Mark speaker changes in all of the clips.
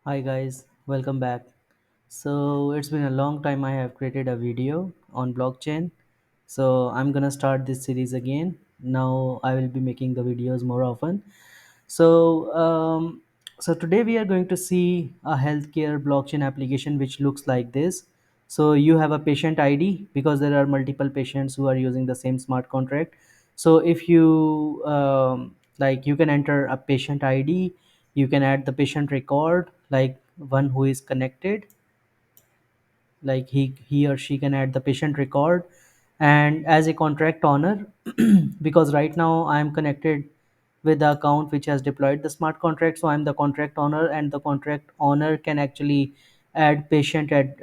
Speaker 1: Hi guys, welcome back. So it's been a long time I have created a video on blockchain. So I'm gonna start this series again. Now I will be making the videos more often. So so today we are going to see a healthcare blockchain application which looks like this. So you have a patient ID because there are multiple patients who are using the same smart contract. So if you like, you can enter a patient ID, you can add the patient record, like one who is connected, like he or she can add the patient record. And as a contract owner, because right now I am connected with the account which has deployed the smart contract, so I'm the contract owner, and the contract owner can actually add patient at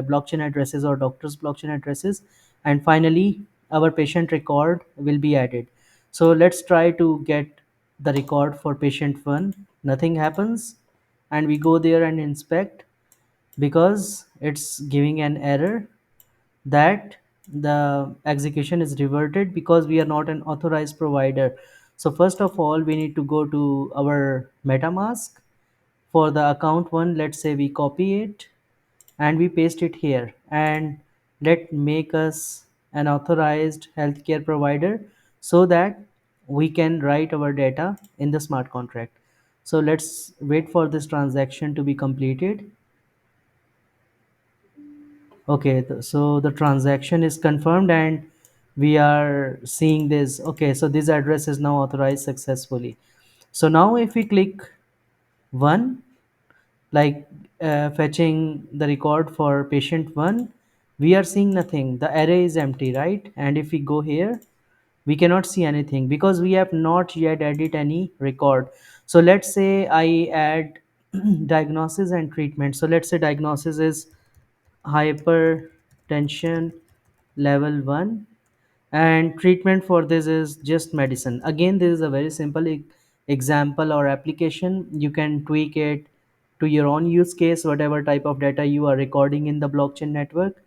Speaker 1: blockchain addresses or doctors blockchain addresses. And finally our patient record will be added. So let's try to get the record for patient 1. Nothing happens, and we go there and inspect, because it's giving an error that the execution is reverted because we are not an authorized provider. So first of all, we need to go to our MetaMask. For the account 1, let's say we copy it and we paste it here, and let make us an authorized healthcare provider so that we can write our data in the smart contract. So let's wait for this transaction to be completed. Okay, so the transaction is confirmed and we are seeing this. Okay, so this address is now authorized successfully. So now if we click 1, like fetching the record for patient 1, we are seeing nothing. The array is empty, right? And if we go here, we cannot see anything because we have not yet added any record. So let's say I add diagnosis and treatment. So let's say diagnosis is hypertension level 1, and treatment for this is just medicine. Again, this is a very simple example or application. You can tweak it to your own use case, whatever type of data you are recording in the blockchain network.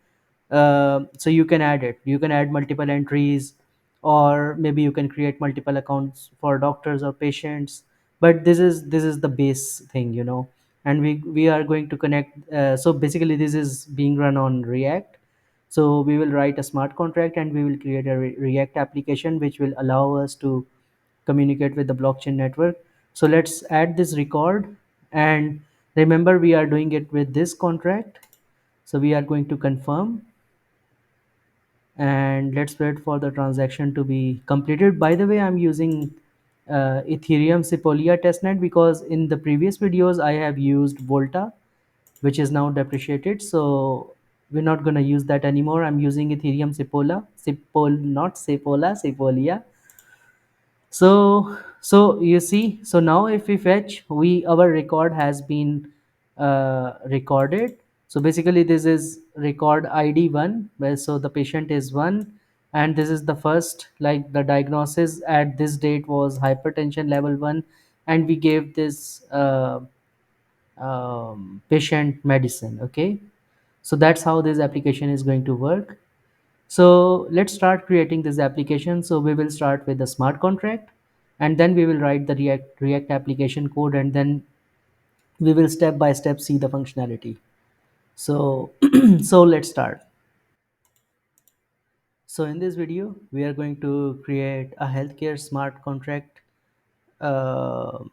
Speaker 1: So you can add it, you can add multiple entries, or maybe you can create multiple accounts for doctors or patients. But this is the base thing. And we are going to connect. So basically this is being run on React. So we will write a smart contract and we will create a React application which will allow us to communicate with the blockchain network. So let's add this record, and remember we are doing it with this contract. So we are going to confirm, and let's wait for the transaction to be completed. By the way, I'm using Ethereum Sepolia testnet because in the previous videos I have used Volta, which is now depreciated. So we're not going to use that anymore. I'm using Ethereum not Sepola, Sepolia. So you see, so now if we fetch, we our record has been recorded. So basically this is record ID 1, where so the patient is 1, and this is the first, like the diagnosis at this date was hypertension level 1, and we gave this patient medicine. Okay, so that's how this application is going to work. So let's start creating this application. So we will start with the smart contract, and then we will write the React application code, and then we will step by step see the functionality. So so let's start. So in this video, we are going to create a healthcare smart contract, uh,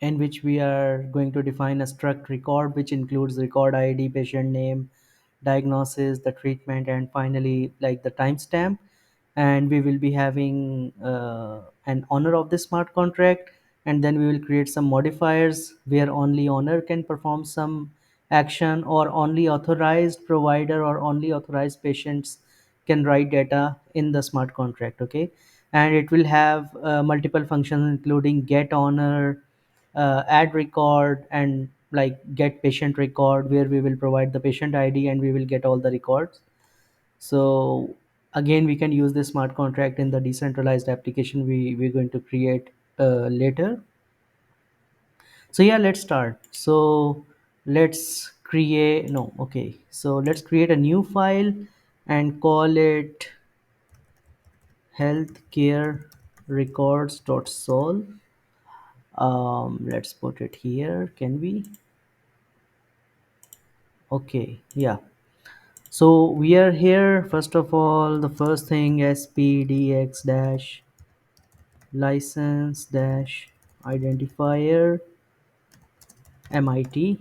Speaker 1: in which we are going to define a struct record which includes record ID, patient name, diagnosis, the treatment, and finally like the timestamp. And we will be having an owner of the smart contract, and then we will create some modifiers where only owner can perform some action, or only authorized provider or only authorized patients can write data in the smart contract. Okay, and it will have multiple functions including get owner, add record, and like get patient record, where we will provide the patient ID and we will get all the records. So again, we can use this smart contract in the decentralized application we're going to create later. So yeah, let's start. So let's create no okay so let's create a new file and call it healthcare records.sol. Let's put it here, can we? Okay, yeah. So we are here. First of all, the first thing spdx dash license dash identifier mit.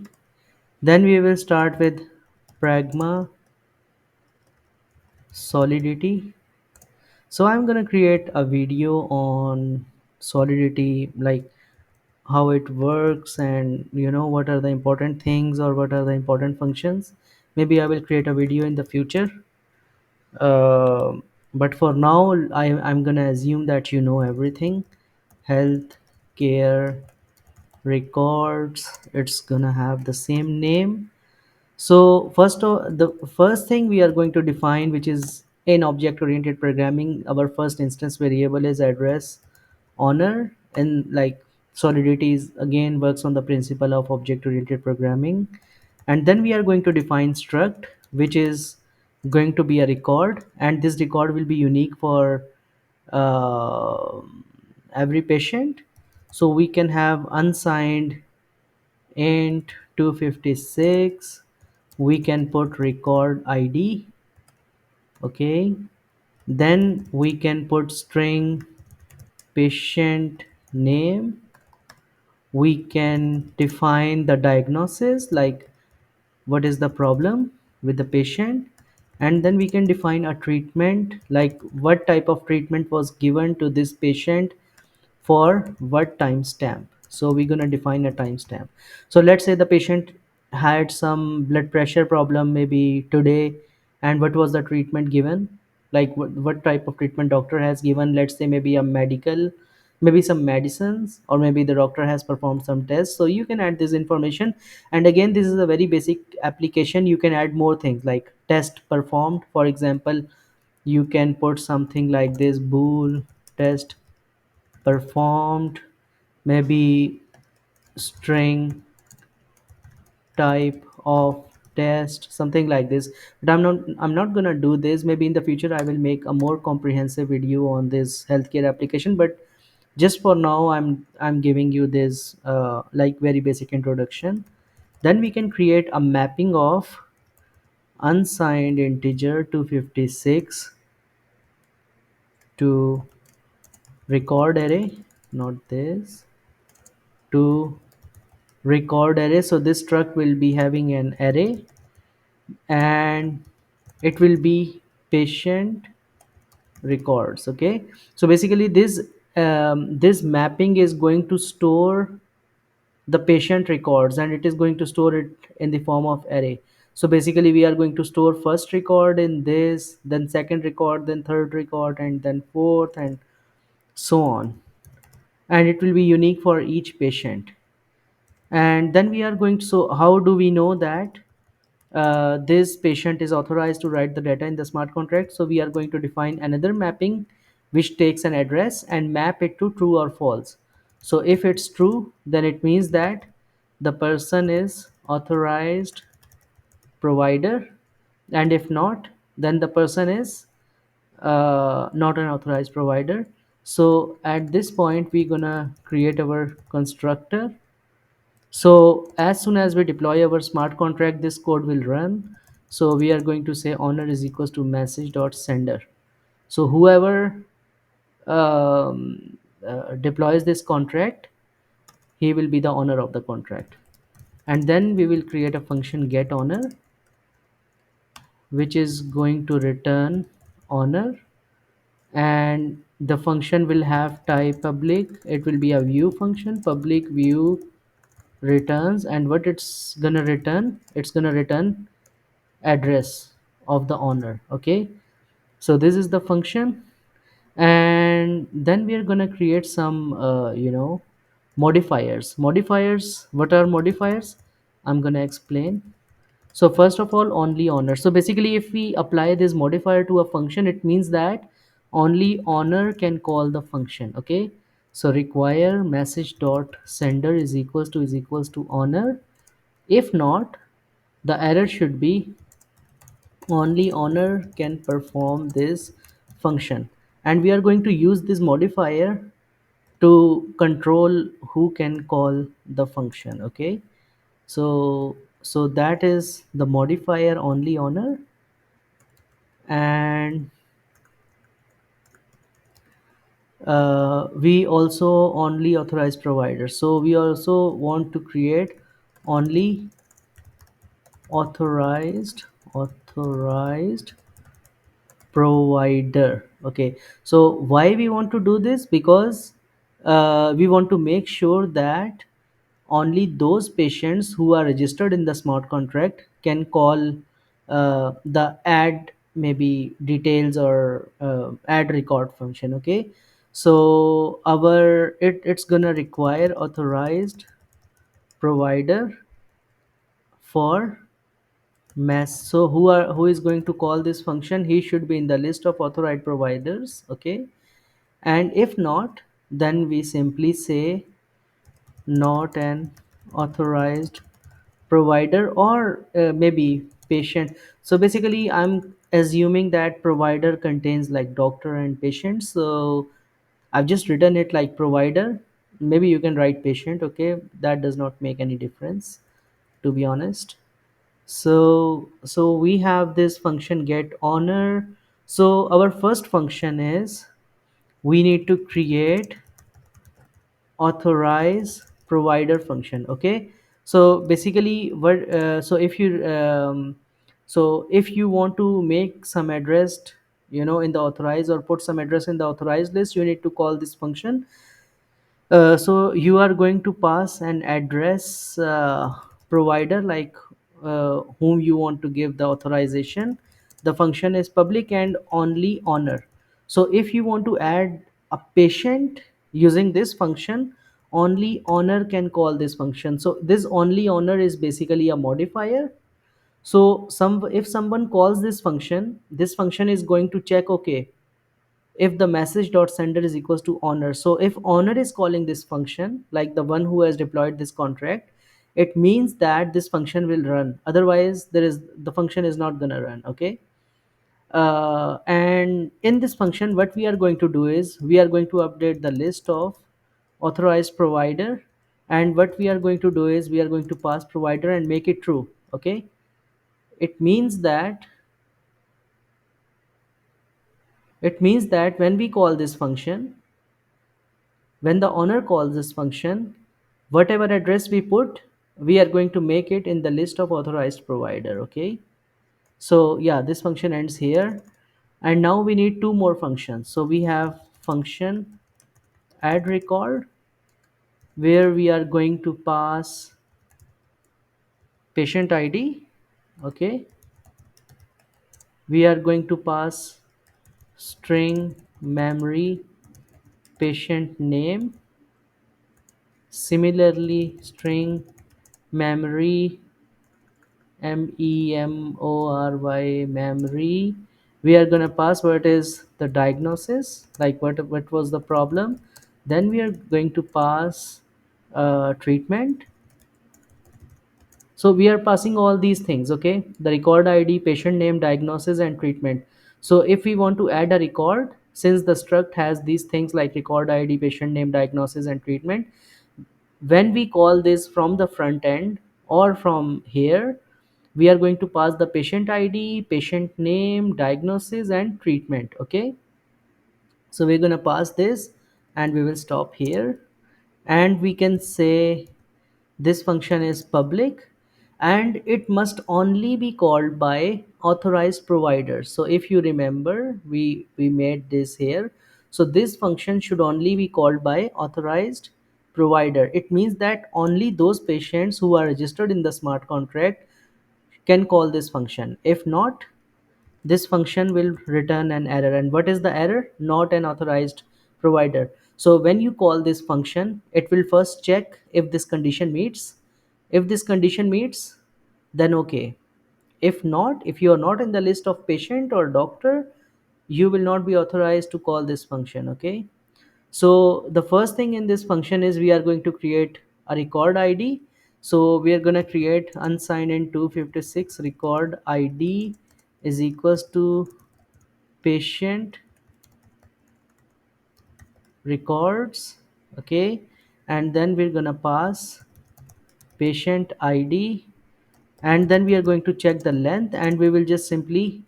Speaker 1: Then we will start with pragma solidity. So I'm gonna create a video on solidity, like how it works, and what are the important things or what are the important functions. Maybe I will create a video in the future. But for now, I'm gonna assume that you know everything. Health care records, it's gonna have the same name. So the first thing we are going to define, which is in object oriented programming, our first instance variable is address honor. And like solidity is again works on the principle of object oriented programming. And then we are going to define struct, which is going to be a record, and this record will be unique for uh, every patient. So we can have unsigned int 256. We can put record id. Okay, then we can put string patient name. We can define the diagnosis, like what is the problem with the patient. And then we can define a treatment, like what type of treatment was given to this patient for what timestamp. So we're going to define a timestamp. So let's say the patient had some blood pressure problem maybe today, and what was the treatment given, like what type of treatment doctor has given. Let's say maybe a medical, maybe some medicines, or maybe the doctor has performed some tests. So you can add this information. And again, this is a very basic application. You can add more things like test performed, for example. You can put something like this: bool test performed, maybe string type of test, something like this. But I'm not gonna do this. Maybe in the future I will make a more comprehensive video on this healthcare application, but just for now I'm giving you this like very basic introduction. Then we can create a mapping of unsigned integer 256 to record array, not this, to record array. So this struct will be having an array, and it will be patient records. Okay, so basically this mapping is going to store the patient records, and it is going to store it in the form of array. So basically we are going to store first record in this, then second record, then third record, and then fourth, and so on. And it will be unique for each patient. And then we are going to, so how do we know that this patient is authorized to write the data in the smart contract? So we are going to define another mapping which takes an address and map it to true or false. So if it's true, then it means that the person is authorized provider, and if not, then the person is not an authorized provider. So at this point we're gonna create our constructor. So as soon as we deploy our smart contract, this code will run. So we are going to say owner is equals to message dot sender. So whoever deploys this contract, he will be the owner of the contract. And then we will create a function get owner, which is going to return owner. And the function will have type public. It will be a view function, public view returns. And what it's gonna return, it's gonna return address of the owner. Okay, so this is the function. And then we are gonna create some modifiers. What are modifiers? I'm gonna explain. So first of all, only owner. So basically if we apply this modifier to a function, it means that only owner can call the function. Okay, so require message dot sender is equals to owner. If not, the error should be only owner can perform this function. And we are going to use this modifier to control who can call the function. Okay, so So that is the modifier only owner. And we also only authorized provider, so we also want to create only authorized provider. Okay, so why we want to do this? Because we want to make sure that only those patients who are registered in the smart contract can call the add maybe details or add record function. Okay, so it's gonna require authorized provider for mass. So who is going to call this function? He should be in the list of authorized providers. Okay, and if not, then we simply say not an authorized provider, or maybe patient. So basically I'm assuming that provider contains like doctor and patient, so I've just written it like provider. Maybe you can write patient. Okay, that does not make any difference, to be honest. So we have this function get honor. So our first function is we need to create authorize provider function. Okay, so basically what so if you want to make some address, in the authorized, or put some address in the authorized list, you need to call this function. So you are going to pass an address provider, like whom you want to give the authorization. The function is public and only honor. So if you want to add a patient using this function, only honor can call this function. So this only honor is basically a modifier. So if someone calls this function is going to check, okay, if the message dot sender is equals to honor. So if honor is calling this function, like the one who has deployed this contract, it means that this function will run. Otherwise, the function is not gonna run. Okay. And in this function, what we are going to do is we are going to update the list of authorized provider. And what we are going to do is we are going to pass provider and make it true. Okay. It means that when we call this function, when the owner calls this function, whatever address we put, we are going to make it in the list of authorized provider. Okay, so yeah, this function ends here. And now we need two more functions. So we have function add record, where we are going to pass patient id. Okay, we are going to pass string memory patient name. Similarly, string memory memory, we are going to pass what is the diagnosis, like what was the problem. Then we are going to pass treatment. So we are passing all these things. Okay, the record id, patient name, diagnosis, and treatment. So if we want to add a record, since the struct has these things like record id, patient name, diagnosis, and treatment, when we call this from the front end or from here, we are going to pass the patient id, patient name, diagnosis, and treatment. Okay, so we're going to pass this, and we will stop here. And we can say this function is public, and it must only be called by authorized providers. So if you remember, we made this here. So this function should only be called by authorized provider. It means that only those patients who are registered in the smart contract can call this function. If not, this function will return an error. And what is the error? Not an authorized provider. So when you call this function, it will first check if this condition meets. If this condition meets, then okay. If not, if you are not in the list of patient or doctor, you will not be authorized to call this function. Okay, so the first thing in this function is we are going to create a record id. So we are going to create unsigned in 256 record id is equals to patient records. Okay, and then we're going to pass patient id and then we are going to check the length, and we will just simply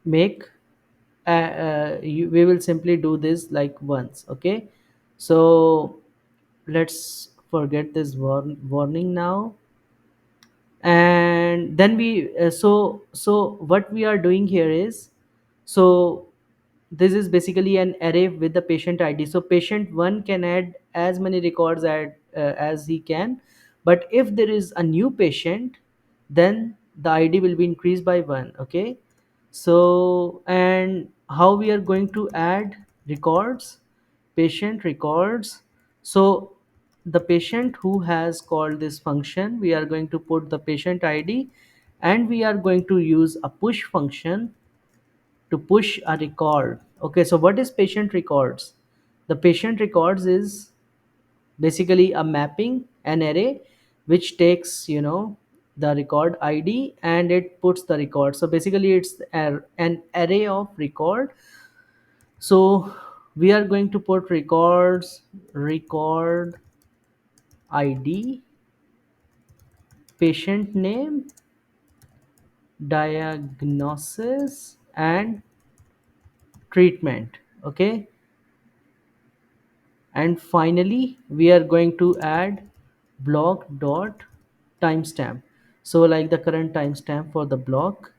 Speaker 1: make we will simply do this like once. Okay, so let's forget this warning now. And then so what we are doing here is, so this is basically an array with the patient id. So patient 1 can add as many records as he can, but if there is a new patient, then the id will be increased by 1. Okay, so and how we are going to add records, patient records. So the patient who has called this function, we are going to put the patient id, and we are going to use a push function to push a record. Okay, so what is patient records? The patient records is basically a mapping, an array, which takes, the record id and it puts the record. So basically it's an array of record. So we are going to put record id, patient name, diagnosis, and treatment. Okay, and finally we are going to add block dot timestamp, so like the current timestamp for the block.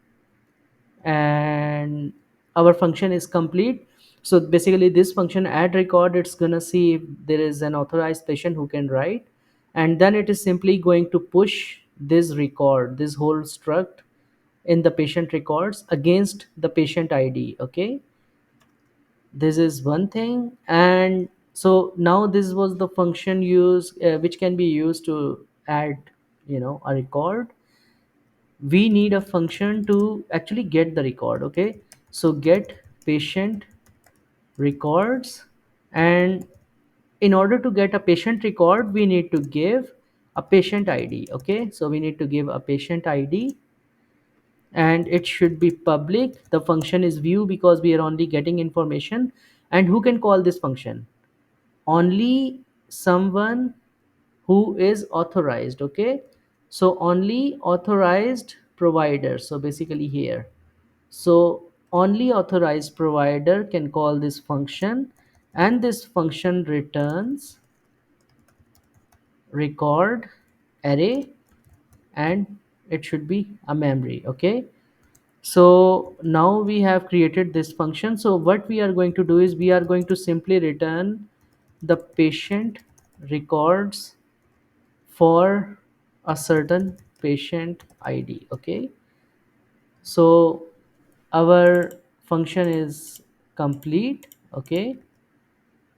Speaker 1: And our function is complete. So basically this function add record, it's gonna see if there is an authorized patient who can write, and then it is simply going to push this record, this whole struct in the patient records against the patient id. Okay, this is one thing. And so now this was the function used, which can be used to add, a record. We need a function to actually get the record. Okay, so get patient records, and in order to get a patient record we need to give a patient id. Okay, so we need to give a patient id, and it should be public. The function is view because we are only getting information. And who can call this function? Only someone who is authorized. Okay, so only authorized provider. So basically here, so only authorized provider can call this function, and this function returns record array, and it should be a memory. Okay, so now we have created this function. So what we are going to do is we are going to simply return the patient records for a certain patient id. Okay, so our function is complete. Okay,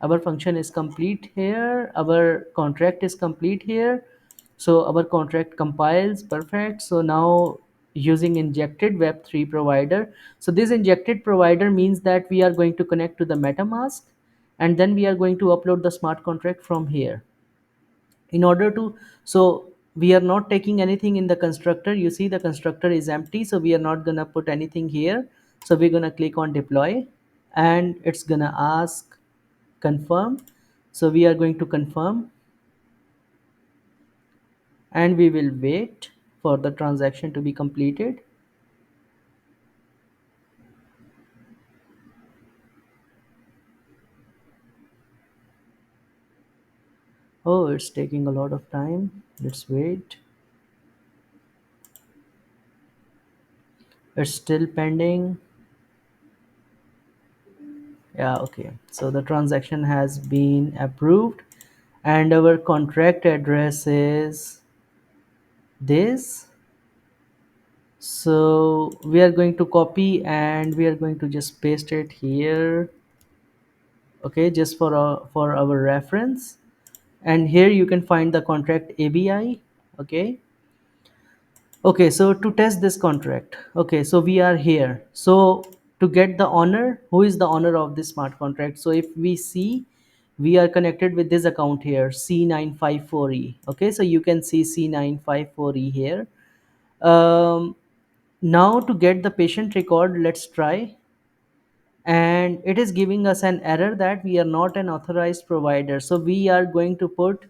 Speaker 1: our function is complete here, our contract is complete here. So our contract compiles perfect. So now using injected web3 provider, so this injected provider means that we are going to connect to the metamask, and then we are going to upload the smart contract from here. In order to, so we are not taking anything in the constructor. You see the constructor is empty, so we are not gonna put anything here. So we're gonna click on deploy, and it's gonna ask confirm. So we are going to confirm, and we will wait for the transaction to be completed. Oh, it's taking a lot of time. Let's wait. It's still pending. Yeah, okay, so the transaction has been approved, and our contract address is this. So we are going to copy, and we are going to just paste it here. Okay, just for our reference. And here you can find the contract ABI. Okay, okay, so to test this contract, okay, so we are here. So to get the owner, who is the owner of this smart contract? So if we see, we are connected with this account here, C954E. Okay, so you can see C954E here. Now to get the patient record, let's try. And it is giving us an error that we are not an authorized provider. So we are going to put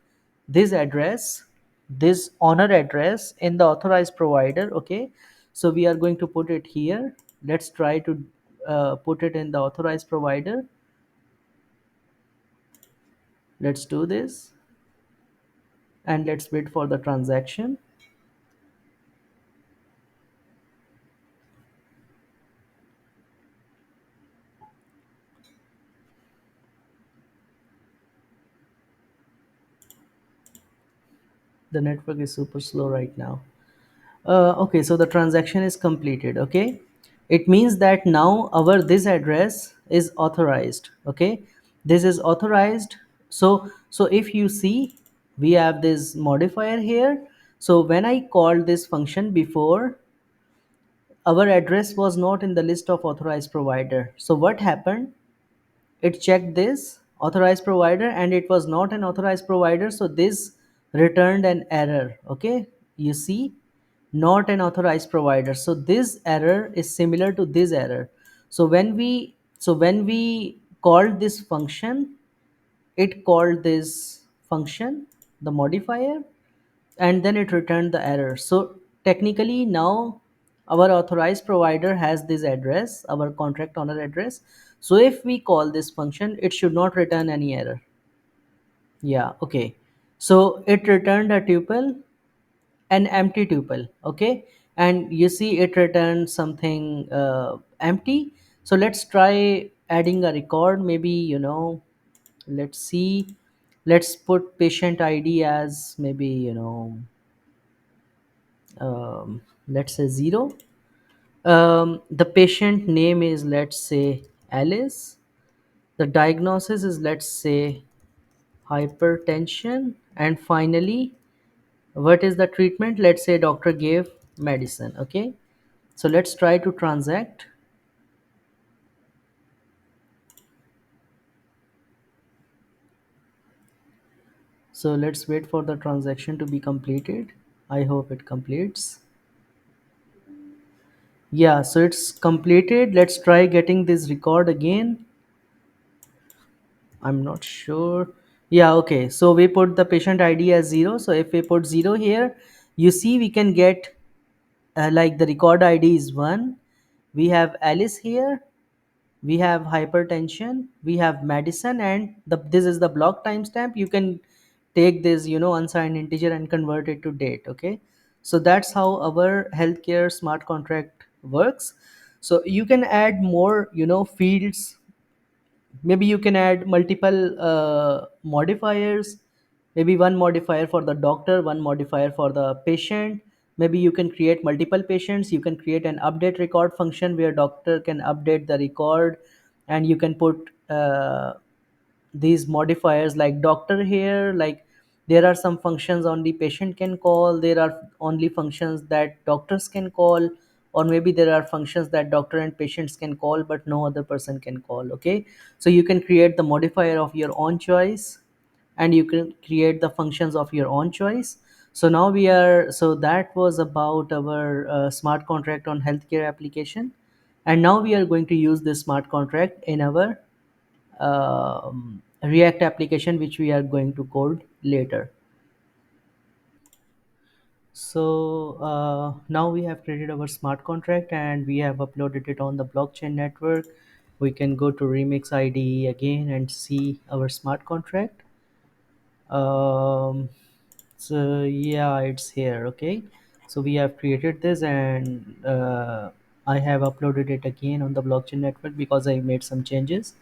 Speaker 1: this address. this honor address in the authorized provider. Okay, so we are going to put it here. Let's try to put it in the authorized provider. Let's do this and let's wait for the transaction. The network is super slow right now. Okay, so the transaction is completed. Okay, it means that now our this address is authorized. Okay, this is authorized. So if you see, we have this modifier here. So when I called this function before, our address was not in the list of authorized provider. So what happened? It checked this authorized provider and it was not an authorized provider, so this returned an error. Okay, you see, not an authorized provider, so this error is similar to this error. So when we called this function, it called this function, the modifier, and then it returned the error. So technically now our authorized provider has this address, our contract owner address. So if we call this function, it should not return any error. Yeah, okay. So it returned a tuple, an empty tuple. Okay, and you see it returned something empty. So let's try adding a record. Maybe, let's see, let's put patient ID as maybe, let's say 0. The patient name is, let's say, Alice. The diagnosis is, let's say, hypertension. And finally, what is the treatment? Let's say doctor gave medicine. Okay, so let's try to transact. So let's wait for the transaction to be completed. I hope it completes. Yeah, so it's completed. Let's try getting this record again. I'm not sure. Yeah, okay. So we put the patient ID as 0. So if we put 0 here, you see we can get like the record ID is 1. We have Alice here. We have hypertension. We have medicine, and this is the block timestamp. You can take this, unsigned integer and convert it to date. Okay. So that's how our healthcare smart contract works. So you can add more, fields. Maybe you can add multiple modifiers, maybe one modifier for the doctor, one modifier for the patient. Maybe you can create multiple patients. You can create an update record function where doctor can update the record, and you can put these modifiers like doctor here. Like, there are some functions only patient can call, there are only functions that doctors can call, or maybe there are functions that doctor and patients can call but no other person can call. Okay, so you can create the modifier of your own choice, and you can create the functions of your own choice. So that was about our smart contract on healthcare application, and now we are going to use this smart contract in our React application, which we are going to code later. So now we have created our smart contract and we have uploaded it on the blockchain network. We can go to RemixIDE again and see our smart contract. Um, so yeah, it's here. Okay, so we have created this, and I have uploaded it again on the blockchain network because I made some changes.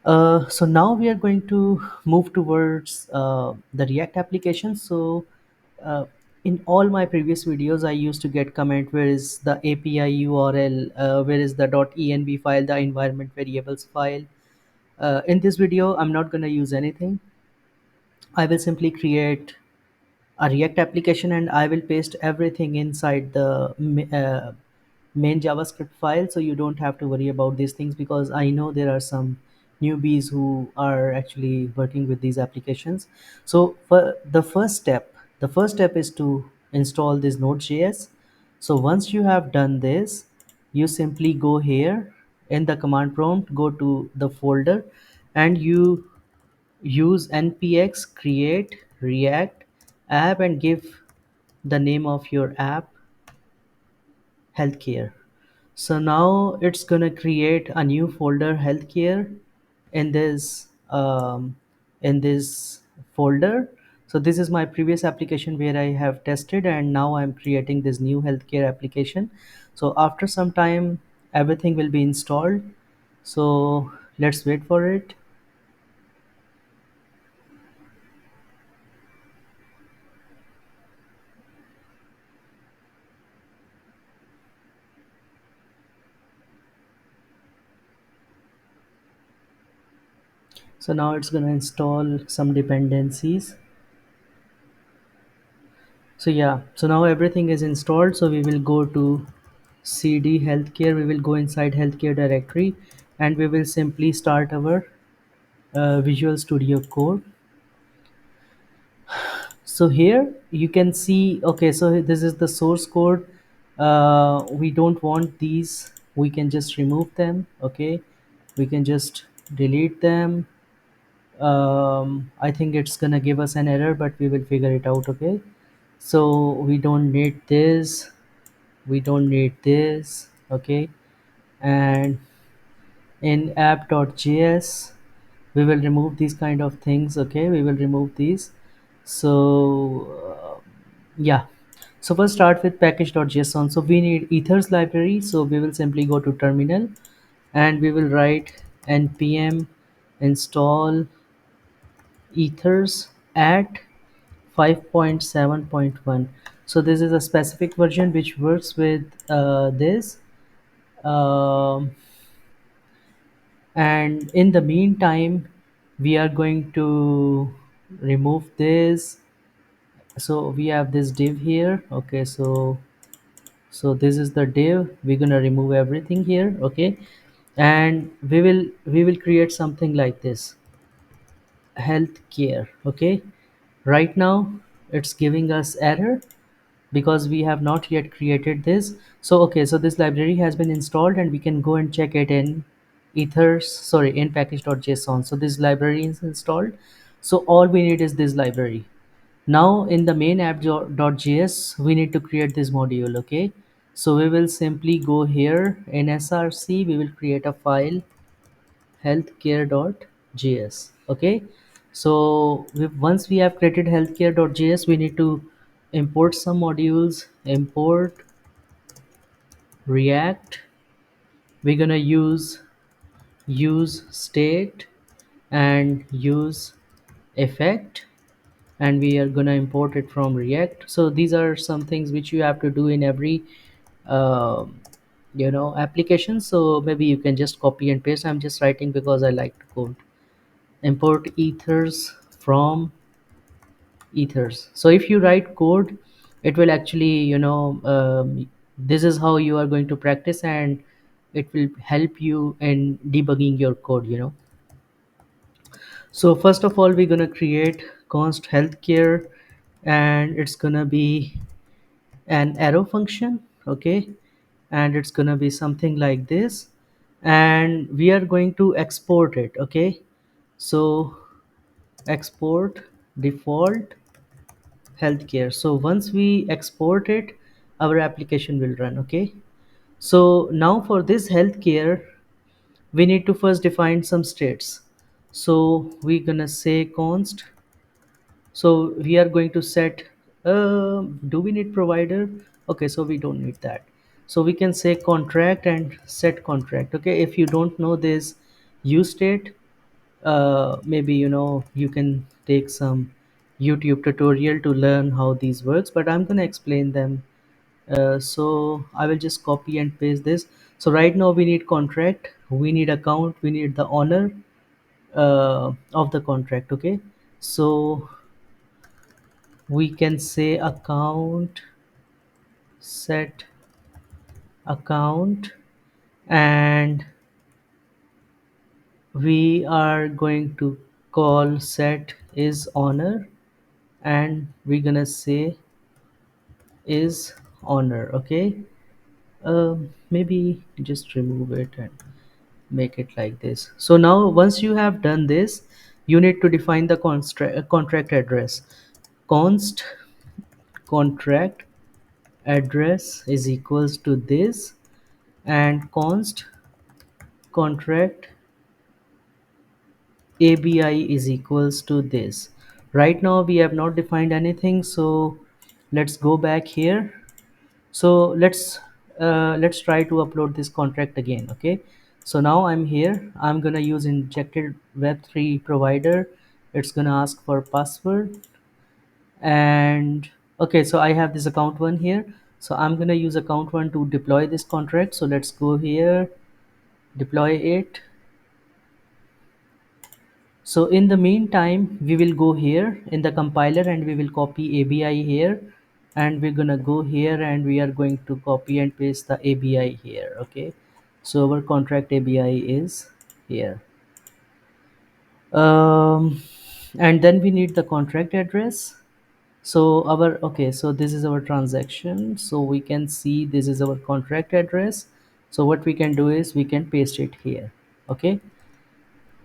Speaker 1: So now we are going to move towards the React application. So uh, in all my previous videos, I used to get comment where is the API URL, where is the .env file, the environment variables file. In this video, I'm not going to use anything. I will simply create a React application and I will paste everything inside the main JavaScript file, so you don't have to worry about these things, because I know there are some newbies who are actually working with these applications. So for the first step is to install this Node.js. So once you have done this, you simply go here in the command prompt, go to the folder, and you use npx create react app and give the name of your app healthcare. So now it's gonna create a new folder healthcare in this folder. So this is my previous application where I have tested, and now I'm creating this new healthcare application. So after some time everything will be installed. So let's wait for it. So now it's going to install some dependencies. So yeah, so now everything is installed. So we will go to cd healthcare, we will go inside healthcare directory, and we will simply start our Visual Studio Code. So here you can see, okay, so this is the source code. We don't want these, we can just remove them. Okay, we can just delete them. I think it's gonna give us an error, but we will figure it out. Okay, so we don't need this, we don't need this. Okay, and in app.js we will remove these kind of things. Okay, we will remove these. So yeah, so first start with package.json. So we need ethers library, so we will simply go to terminal and we will write npm install ethers at 5.7.1. So this is a specific version which works with this. um, and in the meantime we are going to remove this. So we have this div here. Okay, so this is the div, we're gonna remove everything here. Okay, and we will create something like this, healthcare. Okay, right now it's giving us error because we have not yet created this. So okay, so this library has been installed and we can go and check it in ethers, sorry, in package.json. So this library is installed, so all we need is this library. Now in the main app.js we need to create this module. Okay, so we will simply go here in src, we will create a file healthcare.js. Okay, so once we have created healthcare.js, we need to import some modules. Import react, we're gonna use state and use effect, and we are gonna import it from react. So these are some things which you have to do in every um, application. So maybe you can just copy and paste, I'm just writing because I like to code. Import ethers from ethers. So if you write code, it will actually, this is how you are going to practice, and it will help you in debugging your code. So first of all we're going to create const healthcare, and it's going to be an arrow function. Okay, and it's going to be something like this, and we are going to export it. Okay, so export default healthcare. So once we export it, our application will run. Okay, so now for this healthcare we need to first define some states. So we're gonna say const, so we are going to set, do we need provider? Okay, so we don't need that. So we can say contract and set contract. Okay, if you don't know this use state, maybe you can take some YouTube tutorial to learn how these works, but I'm going to explain them. So I will just copy and paste this. So right now we need contract, we need account, we need the owner of the contract. Okay, so we can say account set account, and we are going to call set is owner, and we're gonna say is honor. Okay, maybe just remove it and make it like this. So now once you have done this, you need to define the contract address. const contract address is equals to this, and const contract ABI is equals to this. Right now we have not defined anything, so let's go back here. So let's try to upload this contract again. Okay, so now I'm here. I'm gonna use injected web3 provider. It's gonna ask for password, and okay, so I have this account one here, so I'm gonna use account one to deploy this contract. So let's go here, deploy it. So in the meantime, we will go here in the compiler and we will copy ABI here, and we're gonna go here and we are going to copy and paste the ABI here. Okay, so our contract ABI is here. And then we need the contract address. So our, okay, so this is our transaction, so we can see this is our contract address. So what we can do is we can paste it here. Okay,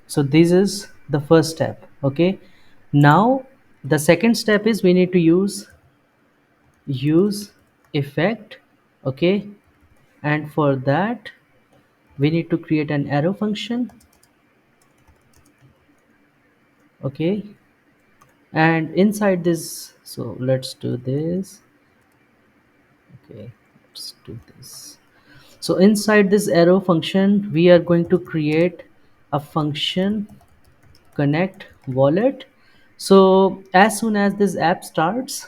Speaker 1: so this is the first step. Okay, now the second step is we need to use effect. Okay, and for that we need to create an arrow function. Okay, and inside this, so let's do this. Okay, let's do this. So inside this arrow function we are going to create a function connect wallet. So as soon as this app starts,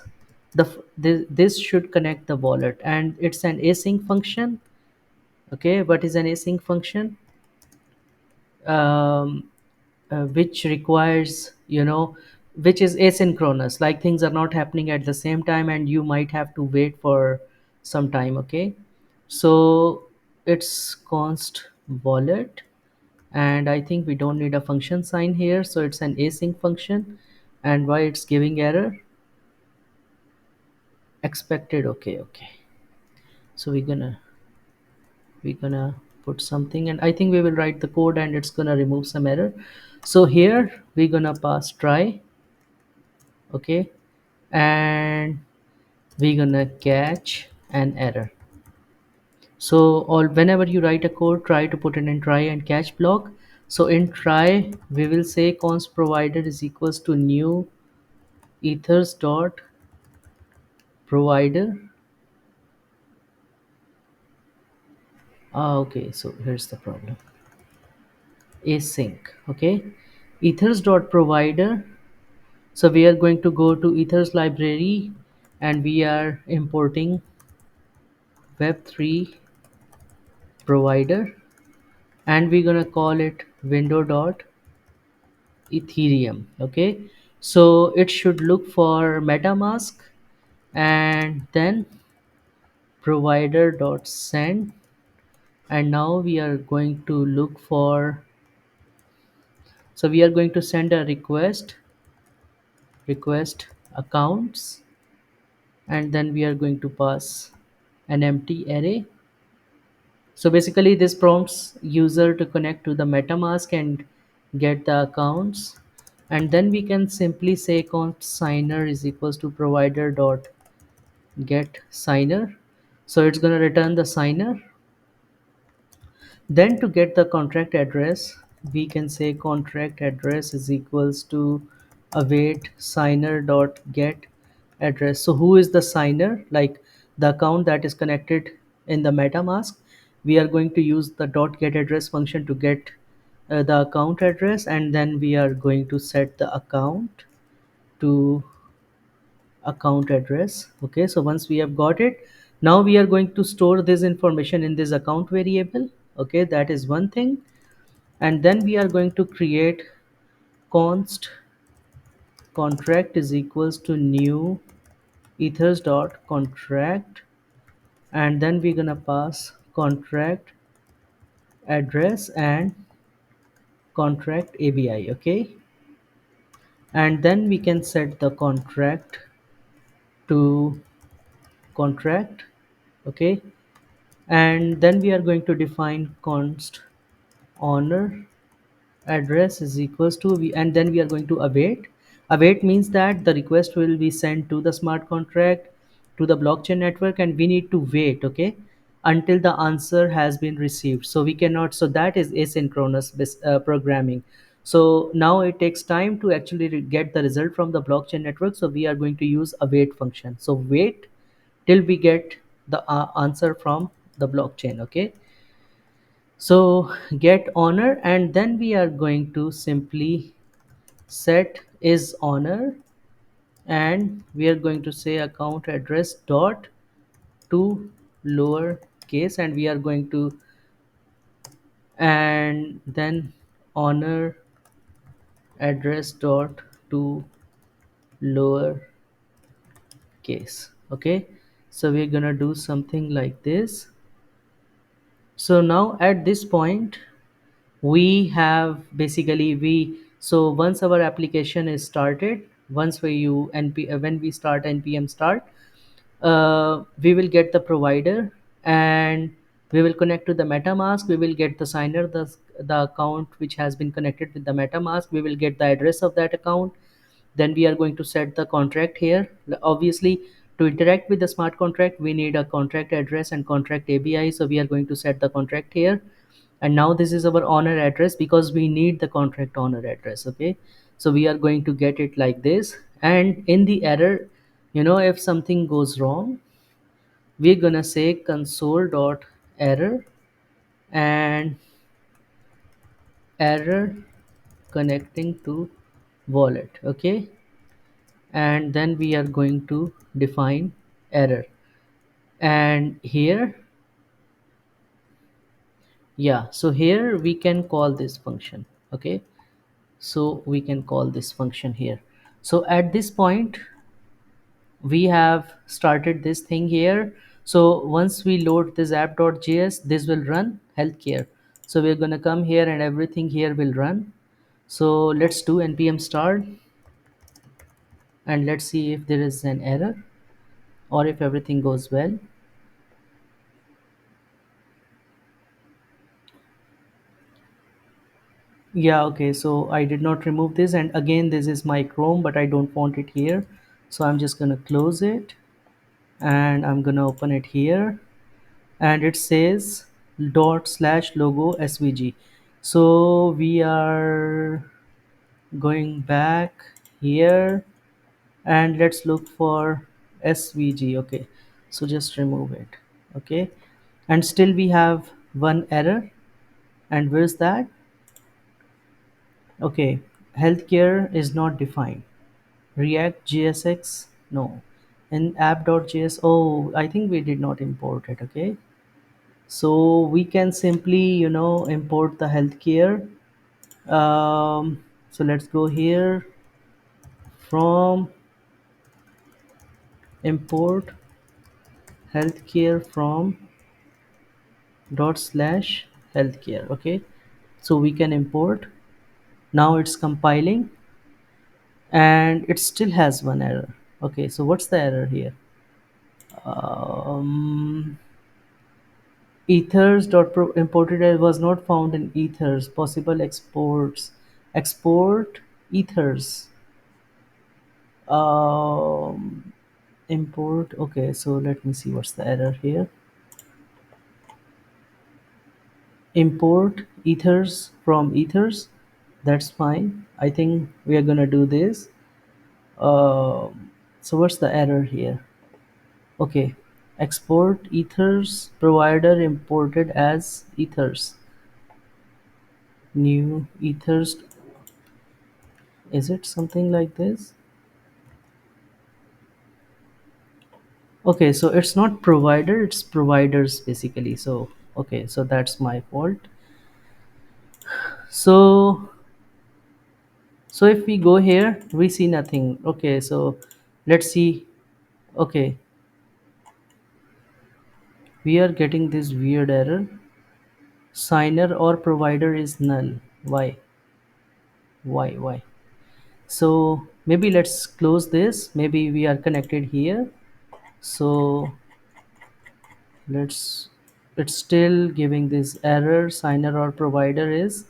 Speaker 1: this should connect the wallet, and it's an async function. Okay, what is an async function? um, which requires, which is asynchronous, like things are not happening at the same time and you might have to wait for some time. Okay, so it's const wallet, and I think we don't need a function sign here, so it's an async function. And why it's giving error? Expected. Okay, okay, so we're gonna put something, and I think we will write the code and it's gonna remove some error. So here we're gonna pass try. Okay, and we're gonna catch an error. So all, whenever you write a code, try to put it in try and catch block. So in try we will say const provider is equals to new ethers dot provider. Okay, so here's the problem, async. Okay, ethers dot provider. So we are going to go to ethers library and we are importing web3 provider, and we're gonna call it window dot ethereum. Okay, so it should look for metamask, and then provider dot send, and now we are going to look for, so we are going to send a request accounts, and then we are going to pass an empty array. So basically this prompts user to connect to the MetaMask and get the accounts. And then we can simply say const signer is equals to provider dot get signer. So it's going to return the signer. Then to get the contract address, we can say contract address is equals to await signer dot get address. So who is the signer? Like the account that is connected in the MetaMask. We are going to use the dot get address function to get the account address, and then we are going to set the account to account address. Okay, so once we have got it, now we are going to store this information in this account variable. Okay, that is one thing. And then we are going to create const contract is equals to new ethers dot contract, and then we're gonna pass contract address and contract ABI. Okay, and then we can set the contract to contract. Okay, and then we are going to define const owner address is equals to and then we are going to await. Await means that the request will be sent to the smart contract, to the blockchain network, and we need to wait, okay, until the answer has been received. So we cannot, so that is asynchronous programming. So now it takes time to actually get the result from the blockchain network. So we are going to use await function. So wait till we get the answer from the blockchain, okay. So get honor, and then we are going to simply set is honor, and we are going to say account address dot to lower case, and we are going to, and then honor address dot to lower case, okay. So we're gonna do something like this. So now at this point we have basically we so once our application is started, once we you when we start npm start, we will get the provider, and we will connect to the metamask. We will get the signer, the account which has been connected with the metamask. We will get the address of that account. Then we are going to set the contract here. Obviously, to interact with the smart contract we need a contract address and contract API, so we are going to set the contract here. And now this is our owner address because we need the contract owner address, okay. So we are going to get it like this, and in the error, if something goes wrong, we're gonna say console dot error, and error connecting to wallet, okay. And then we are going to define error, and here, yeah, so here we can call this function, okay. So we can call this function here. So at this point we have started this thing here. So once we load this app.js, this will run healthcare. So we're going to come here and everything here will run. So let's do npm start, and let's see if there is an error or if everything goes well. Yeah, okay, so I did not remove this, and again this is my chrome, but I don't want it here. So I'm just going to close it, and I'm going to open it here, and it says dot slash logo svg. So we are going back here, and let's look for svg, okay. So just remove it, okay. And still we have one error, and where's that? Okay, healthcare is not defined. React JSX, no. In app.js, oh, I think we did not import it, okay. So we can simply import the healthcare. So let's go here, from import healthcare from dot slash healthcare, okay. So we can import. Now it's compiling, and it still has one error. Okay, so what's the error here? um, ethers dot imported as was not found in ethers. Possible exports. Export ethers. um, Import. Okay, so let me see what's the error here. Import ethers from ethers. That's fine. I think we are gonna do this. So what's the error here? Okay, export ethers provider imported as ethers. New ethers. Is it something like this? Okay, so it's not provider, it's providers basically. So okay, so that's my fault. So if we go here we see nothing. Okay, so let's see. Okay, we are getting this weird error. Signer or provider is null. Why? So maybe let's close this. Maybe we are connected here. So let's, it's still giving this error. Signer or provider is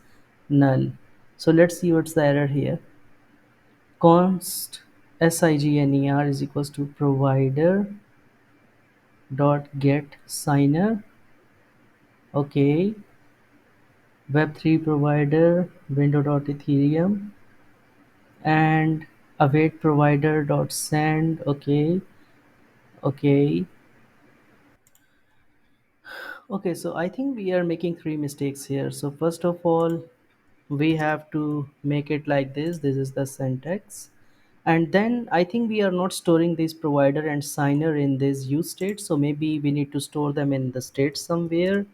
Speaker 1: null. So let's see what's the error here. const signer is equals to provider dot get signer. Okay, web3 provider window dot ethereum, and await provider dot send. Okay, okay, okay. So I think we are making three mistakes here. So first of all, we have to make it like this is the syntax, and then I think we are not storing this provider and signer in this use state, so maybe we need to store them in the state somewhere.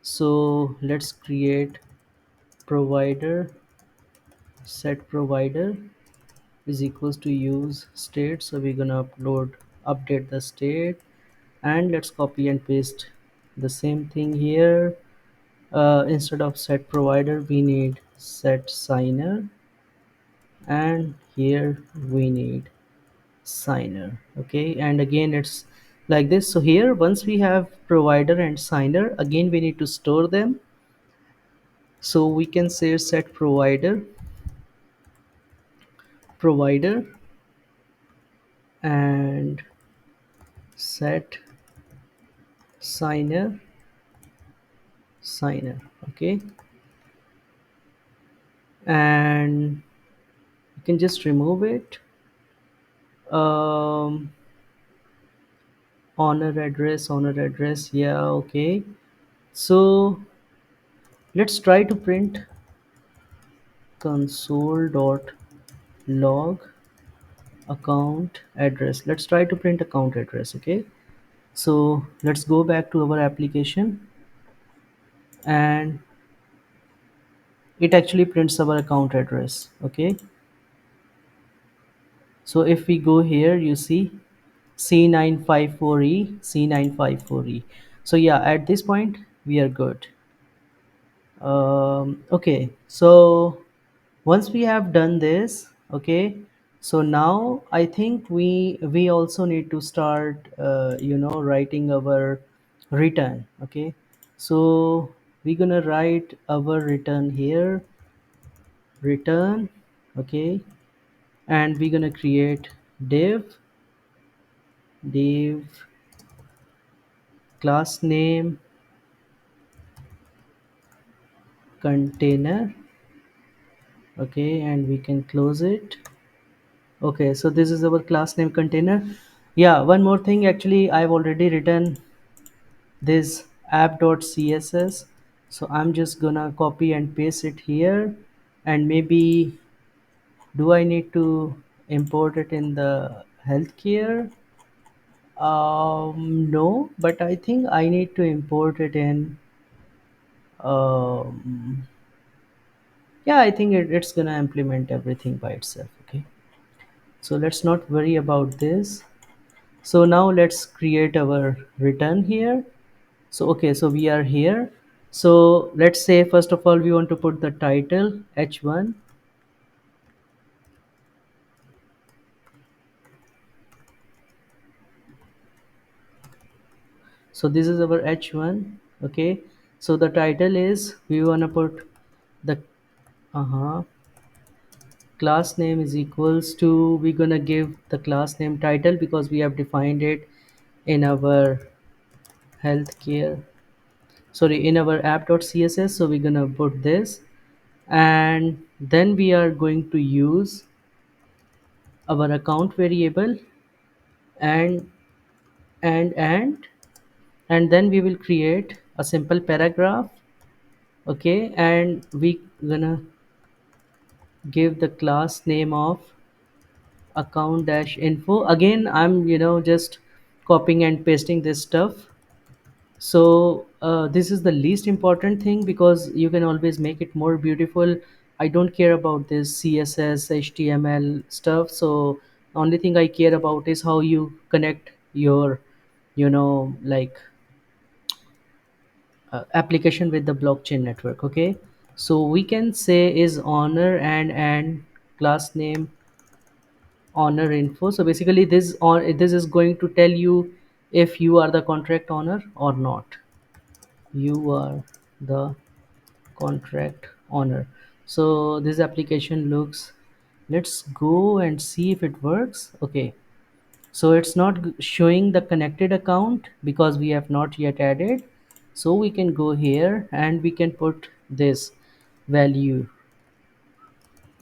Speaker 1: So let's create provider set provider is equals to use state. So we're gonna update the state, and let's copy and paste the same thing here. Instead of set provider we need set signer, and here we need signer. Okay, and again it's like this. So here once we have provider and signer, again we need to store them. So we can say set provider and set signer. Okay, and you can just remove it. um honor address, yeah, okay. So let's try to print console.log account address. Let's try to print account address. Okay, so let's go back to our application, and it actually prints our account address. Okay, so if we go here, you see C954E. So yeah, at this point we are good. Okay, so once we have done this, okay, so now I think we also need to start writing our return. Okay, so we're gonna write our return here, return. Okay, and we're gonna create div class name container. Okay, and we can close it. Okay, so this is our class name container. Yeah, one more thing, actually I've already written this app.css, so I'm just gonna copy and paste it here. And maybe, do I need to import it in the healthcare? No, but I think I need to import it in um, yeah, I think it's gonna implement everything by itself. Okay, so let's not worry about this. So now let's create our return here. So okay, so we are here. So let's say first of all we want to put the title h1. So this is our h1. Okay, so the title is, we want to put the class name is equals to, we're gonna give the class name title because we have defined it in our healthcare, sorry, in our app.css. So we're gonna put this, and then we are going to use our account variable, and and then we will create a simple paragraph. Okay, and we gonna give the class name of account dash info. Again, I'm just copying and pasting this stuff. So this is the least important thing because you can always make it more beautiful. I don't care about this css html stuff. So the only thing I care about is how you connect your like application with the blockchain network. Okay, so we can say is honor and class name honor info. So basically this is going to tell you if you are the contract owner or not. You are the contract owner. So this application looks let's go and see if it works. Okay, so it's not showing the connected account because we have not yet added. So we can go here and we can put this value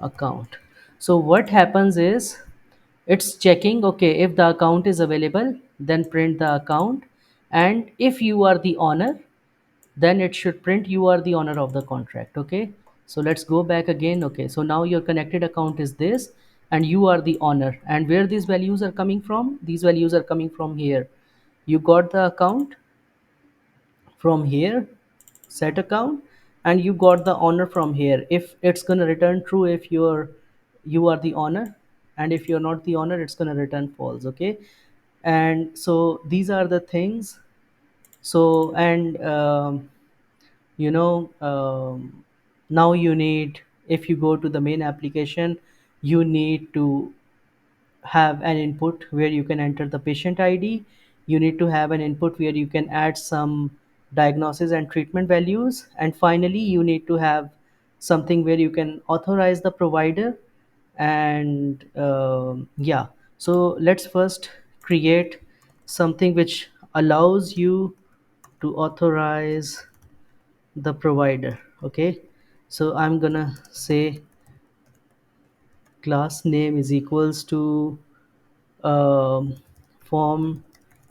Speaker 1: account. So what happens is it's checking, okay, if the account is available, then print the account, and if you are the owner, then it should print you are the owner of the contract. Okay, so let's go back again. Okay, so now your connected account is this and you are the owner, and where these values are coming from, these values are coming from here. You got the account from here, set account, and you got the owner from here. If it's going to return true if you are the owner, and if you're not the owner, it's going to return false. Okay, and so these are the things. So and now you need, if you go to the main application, you need to have an input where you can enter the patient ID. You need to have an input where you can add some diagnosis and treatment values. And finally, you need to have something where you can authorize the provider. And yeah, so let's first create something which allows you to authorize the provider. Okay, so I'm gonna say class name is equals to um, form,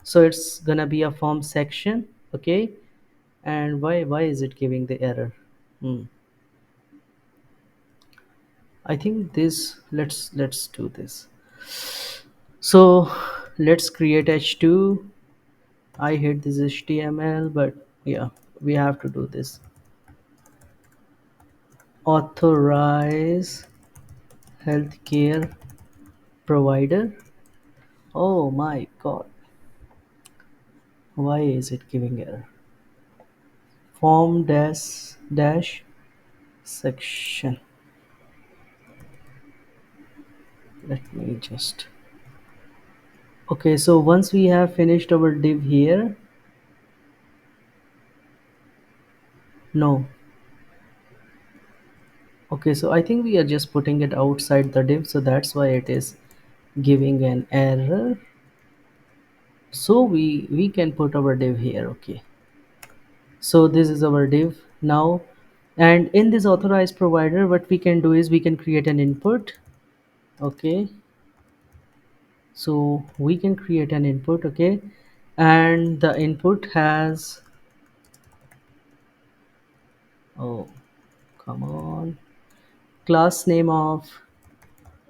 Speaker 1: so it's gonna be a form section. Okay, and why is it giving the error? hmm. I think this, let's do this. So let's create h2. I hate this html, but yeah, we have to do this. Authorize healthcare provider. Oh my god, why is it giving error? Form dash section. Let me just, okay, so once we have finished our div here, no, okay, so I think we are just putting it outside the div, so that's why it is giving an error. So we can put our div here. Okay, so this is our div now, and in this authorized provider, what we can do is we can create an input. Okay, so we can create an input. Okay, and the input has, oh come on, class name of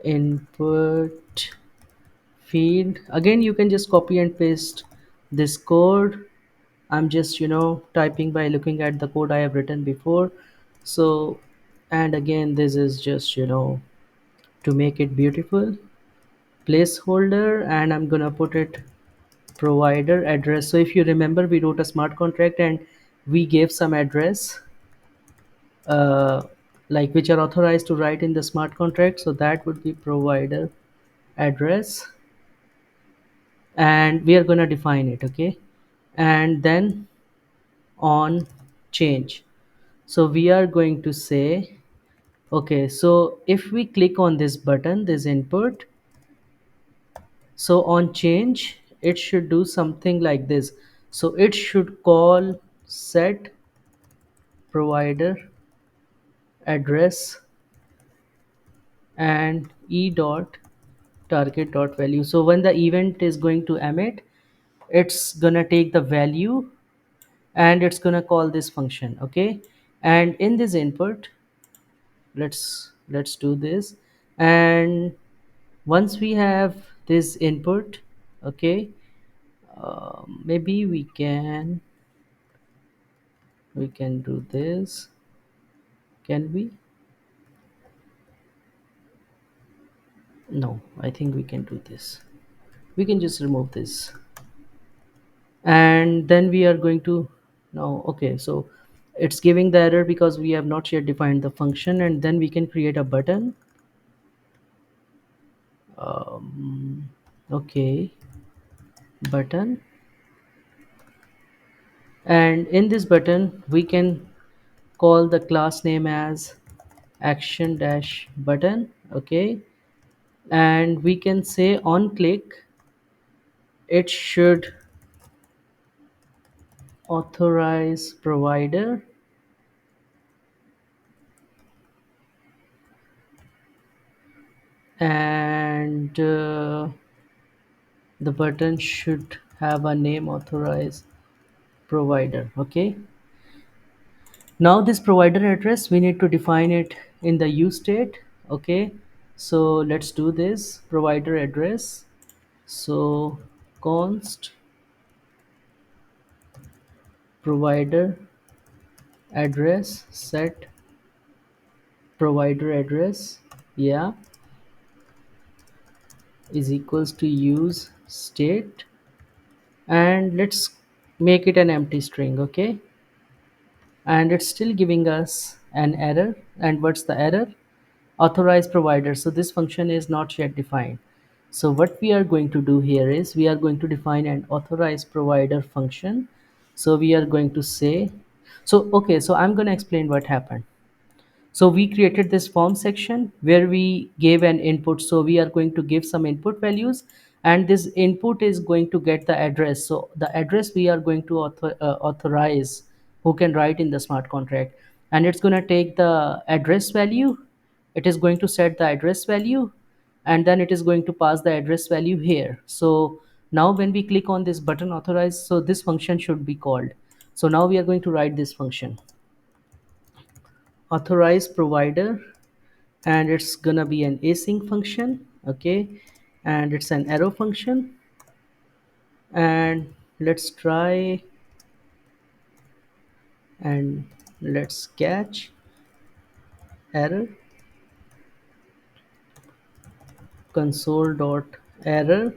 Speaker 1: input field. Again, you can just copy and paste this code. I'm just typing by looking at the code I have written before. So, and again, this is just to make it beautiful, placeholder, and I'm gonna put it provider address. So if you remember, we wrote a smart contract and we gave some address, uh, like which are authorized to write in the smart contract. So that would be provider address, and we are going to define it. Okay, and then on change, so we are going to say, okay, so if we click on this button, this input, so on change it should do something like this. So it should call set provider address and e dot target dot value. So when the event is going to emit, it's gonna take the value and it's gonna call this function. Okay, and in this input, let's do this. And once we have this input, okay, maybe we can do this. Can we? No, I think we can do this. We can just remove this, and then we are going to, no, okay, so it's giving the error because we have not yet defined the function. And then we can create a button. Okay, button, and in this button we can call the class name as action dash button. Okay, and we can say on click it should authorize provider, and the button should have a name authorize provider. Okay, now this provider address we need to define it in the use state. Okay, so let's do this provider address. So const provider address set provider address, yeah, is equals to use state, and let's make it an empty string. Okay, and it's still giving us an error. And what's the error? Authorized provider. So this function is not yet defined. So what we are going to do here is we are going to define an authorized provider function. So we are going to say, so okay, so I'm going to explain what happened. So we created this form section where we gave an input. So we are going to give some input values, and this input is going to get the address. So the address we are going to authorize who can write in the smart contract, and it's going to take the address value. It is going to set the address value, and then it is going to pass the address value here. So now when we click on this button authorize, so this function should be called. So now we are going to write this function authorize provider, and it's gonna be an async function. Okay, and it's an arrow function, and let's try and let's catch error console dot error.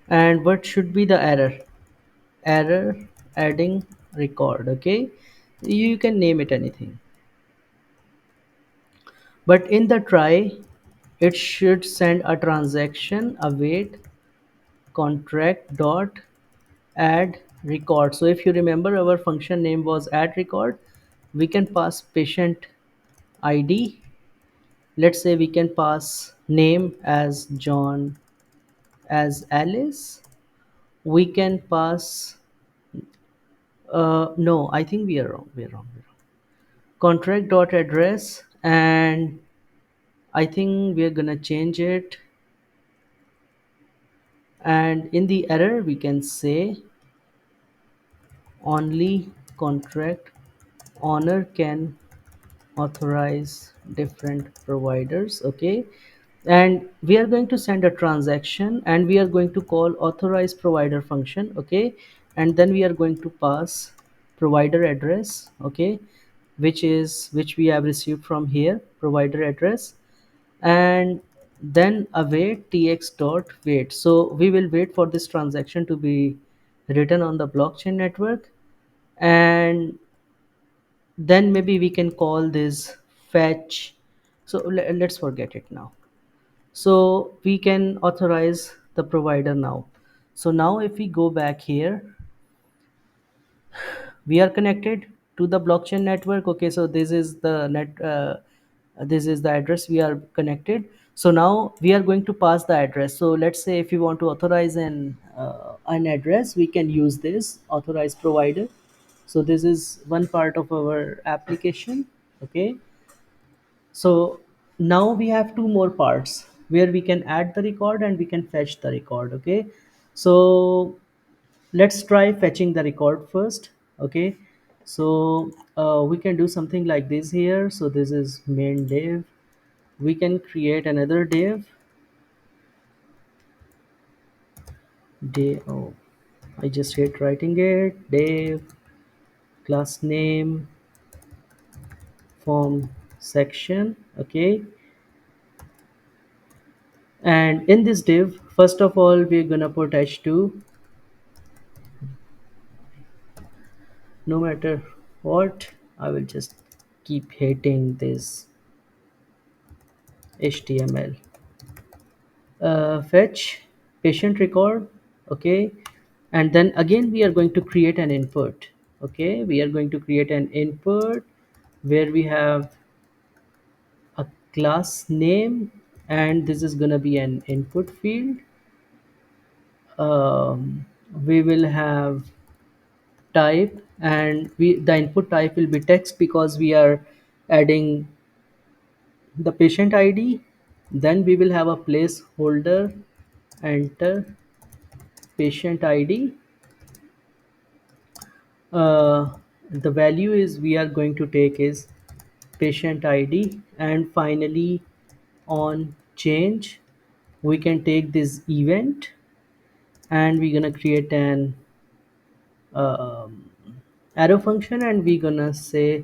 Speaker 1: And what should be the error? Error adding record. Okay, you can name it anything, but in the try it should send a transaction await contract dot add record. So if you remember, our function name was add record. We can pass patient id. Let's say we can pass name as John, as Alice. We can pass no, I think we are wrong, we're wrong. Contract dot address, and I think we're gonna change it, and in the error we can say only contract owner can authorize different providers. Okay, and we are going to send a transaction, and we are going to call authorize provider function. Okay, and then we are going to pass provider address. Okay, which we have received from here, provider address, and then await tx dot wait. So we will wait for this transaction to be written on the blockchain network, and then maybe we can call this fetch. So let's forget it now. So we can authorize the provider now. So now if we go back here, we are connected to the blockchain network. Okay, so this is the this is the address we are connected. So now we are going to pass the address. So let's say if you want to authorize an address, we can use this authorize provider. So this is one part of our application. Okay, so now we have two more parts where we can add the record and we can fetch the record. Okay, so let's try fetching the record first. Okay, so we can do something like this here. So this is main div. We can create another div. Oh, I just hate writing it. Div class name form section. Okay, and in this div, first of all, we're gonna put h2. No matter what, I will just keep hating this html. Fetch patient record. Okay, and then again we are going to create an input. Okay, we are going to create an input where we have a class name. and this is gonna be an input field. We will have type, and the input type will be text because we are adding the patient ID. Then we will have a placeholder, enter patient ID. The value is we are going to take is patient ID, and finally on change we can take this event, and we're gonna create an um, arrow function, and we're gonna say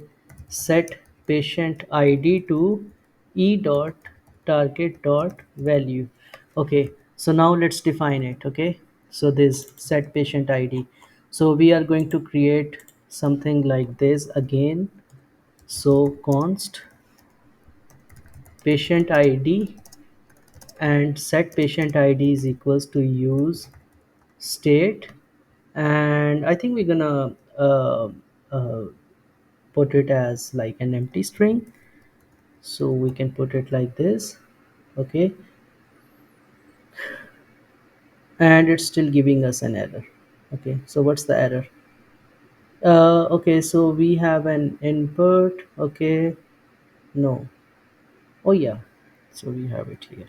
Speaker 1: set patient id to e dot target dot value. Okay, so now let's define it. Okay, so this set patient id, so we are going to create something like this again. So const patient id, and set patient id is equals to use state, and I think we're gonna uh, put it as like an empty string, so we can put it like this. Okay, and it's still giving us an error. Okay, so what's the error? Okay, so we have an input. Okay, no, oh yeah, so we have it here.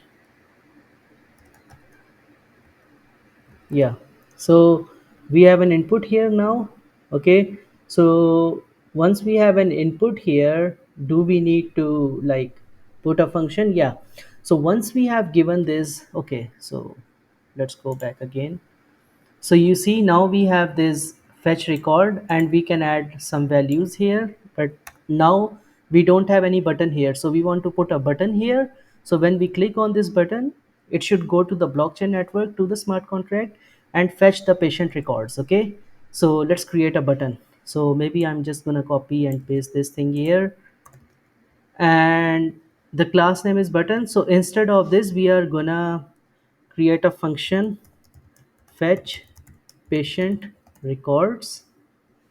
Speaker 1: Yeah, so we have an input here now. Okay, so once we have an input here, do we need to like put a function? Yeah, so once we have given this, okay, so let's go back again. So you see now we have this fetch record, and we can add some values here, but now we don't have any button here, so we want to put a button here. So when we click on this button, it should go to the blockchain network, to the smart contract, and fetch the patient records. Okay, so let's create a button. So maybe I'm just gonna copy and paste this thing here, and the class name is button. So instead of this, we are gonna create a function fetch patient records.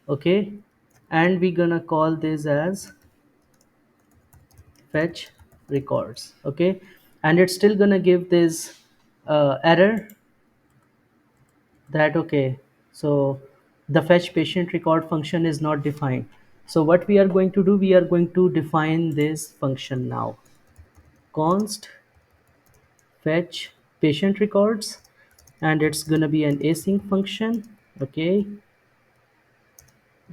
Speaker 1: Okay, and we're gonna call this as fetch records. Okay, and it's still gonna give this error that okay, so the fetch patient record function is not defined. So what we are going to do, we are going to define this function now. Const fetch patient records, and it's gonna be an async function. Okay,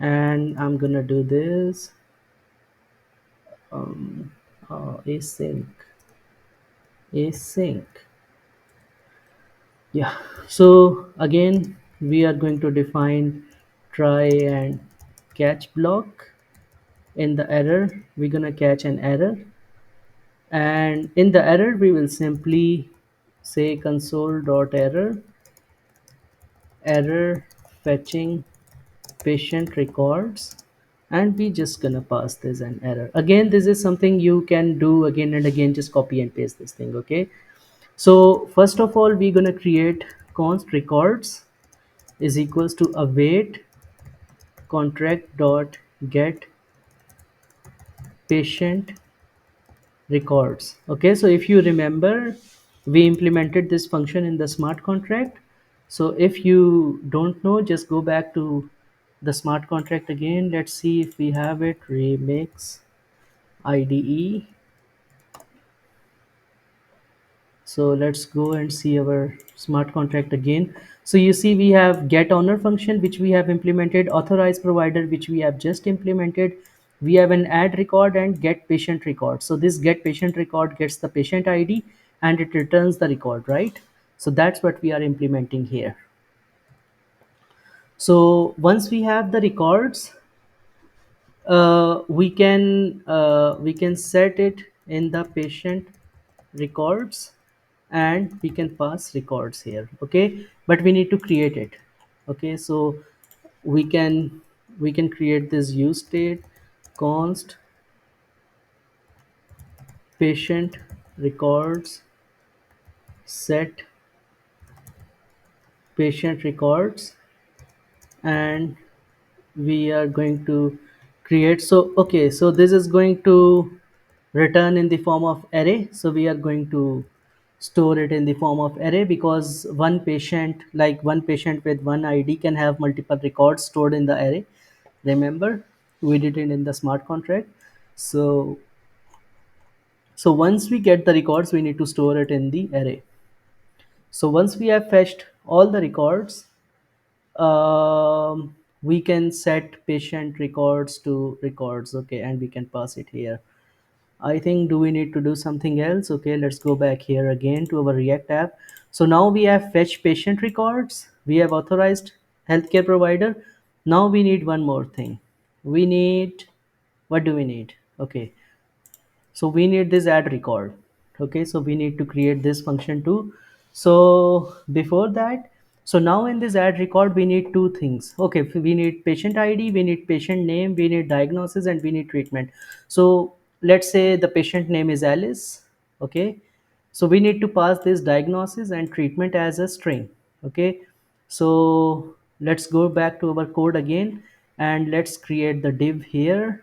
Speaker 1: and I'm gonna do this um, async. Yeah, so again we are going to define try and catch block. In the error, we're gonna catch an error, and in the error we will simply say console.error error fetching patient records, and we just gonna pass this an error. Again, this is something you can do again and again, just copy and paste this thing. Okay, so first of all, we're gonna create const records is equals to await contract dot get patient records. Okay, so if you remember, we implemented this function in the smart contract. So if you don't know, just go back to the smart contract again. Let's see if we have it. Remix IDE. So let's go and see our smart contract again. So you see we have get owner function, which we have implemented, authorize provider, which we have just implemented. We have an add record and get patient record. So this get patient record gets the patient ID, and it returns the record, right? So that's what we are implementing here. So once we have the records, we can set it in the patient records, and we can pass records here. Okay, but we need to create it. Okay, so we can create this use state const patient records set patient records, and we are going to create. So okay, so this is going to return in the form of array, so we are going to store it in the form of array, because one patient with one id can have multiple records stored in the array. Remember, we did it in the smart contract. So so once we get the records, we need to store it in the array. So once we have fetched all the records, we can set patient records to records, okay, and we can pass it here. I think, do we need to do something else? Okay, let's go back here again to our React app. So now we have fetch patient records, we have authorized healthcare provider. Now we need one more thing. We need, what do we need? Okay, so we need this add record. Okay, so we need to create this function too. So before that, so now in this add record we need two things. Okay, we need patient id, we need patient name, we need diagnosis, and we need treatment. So let's say the patient name is Alice. Okay, so we need to pass this diagnosis and treatment as a string. Okay, so let's go back to our code again, and let's create the div here.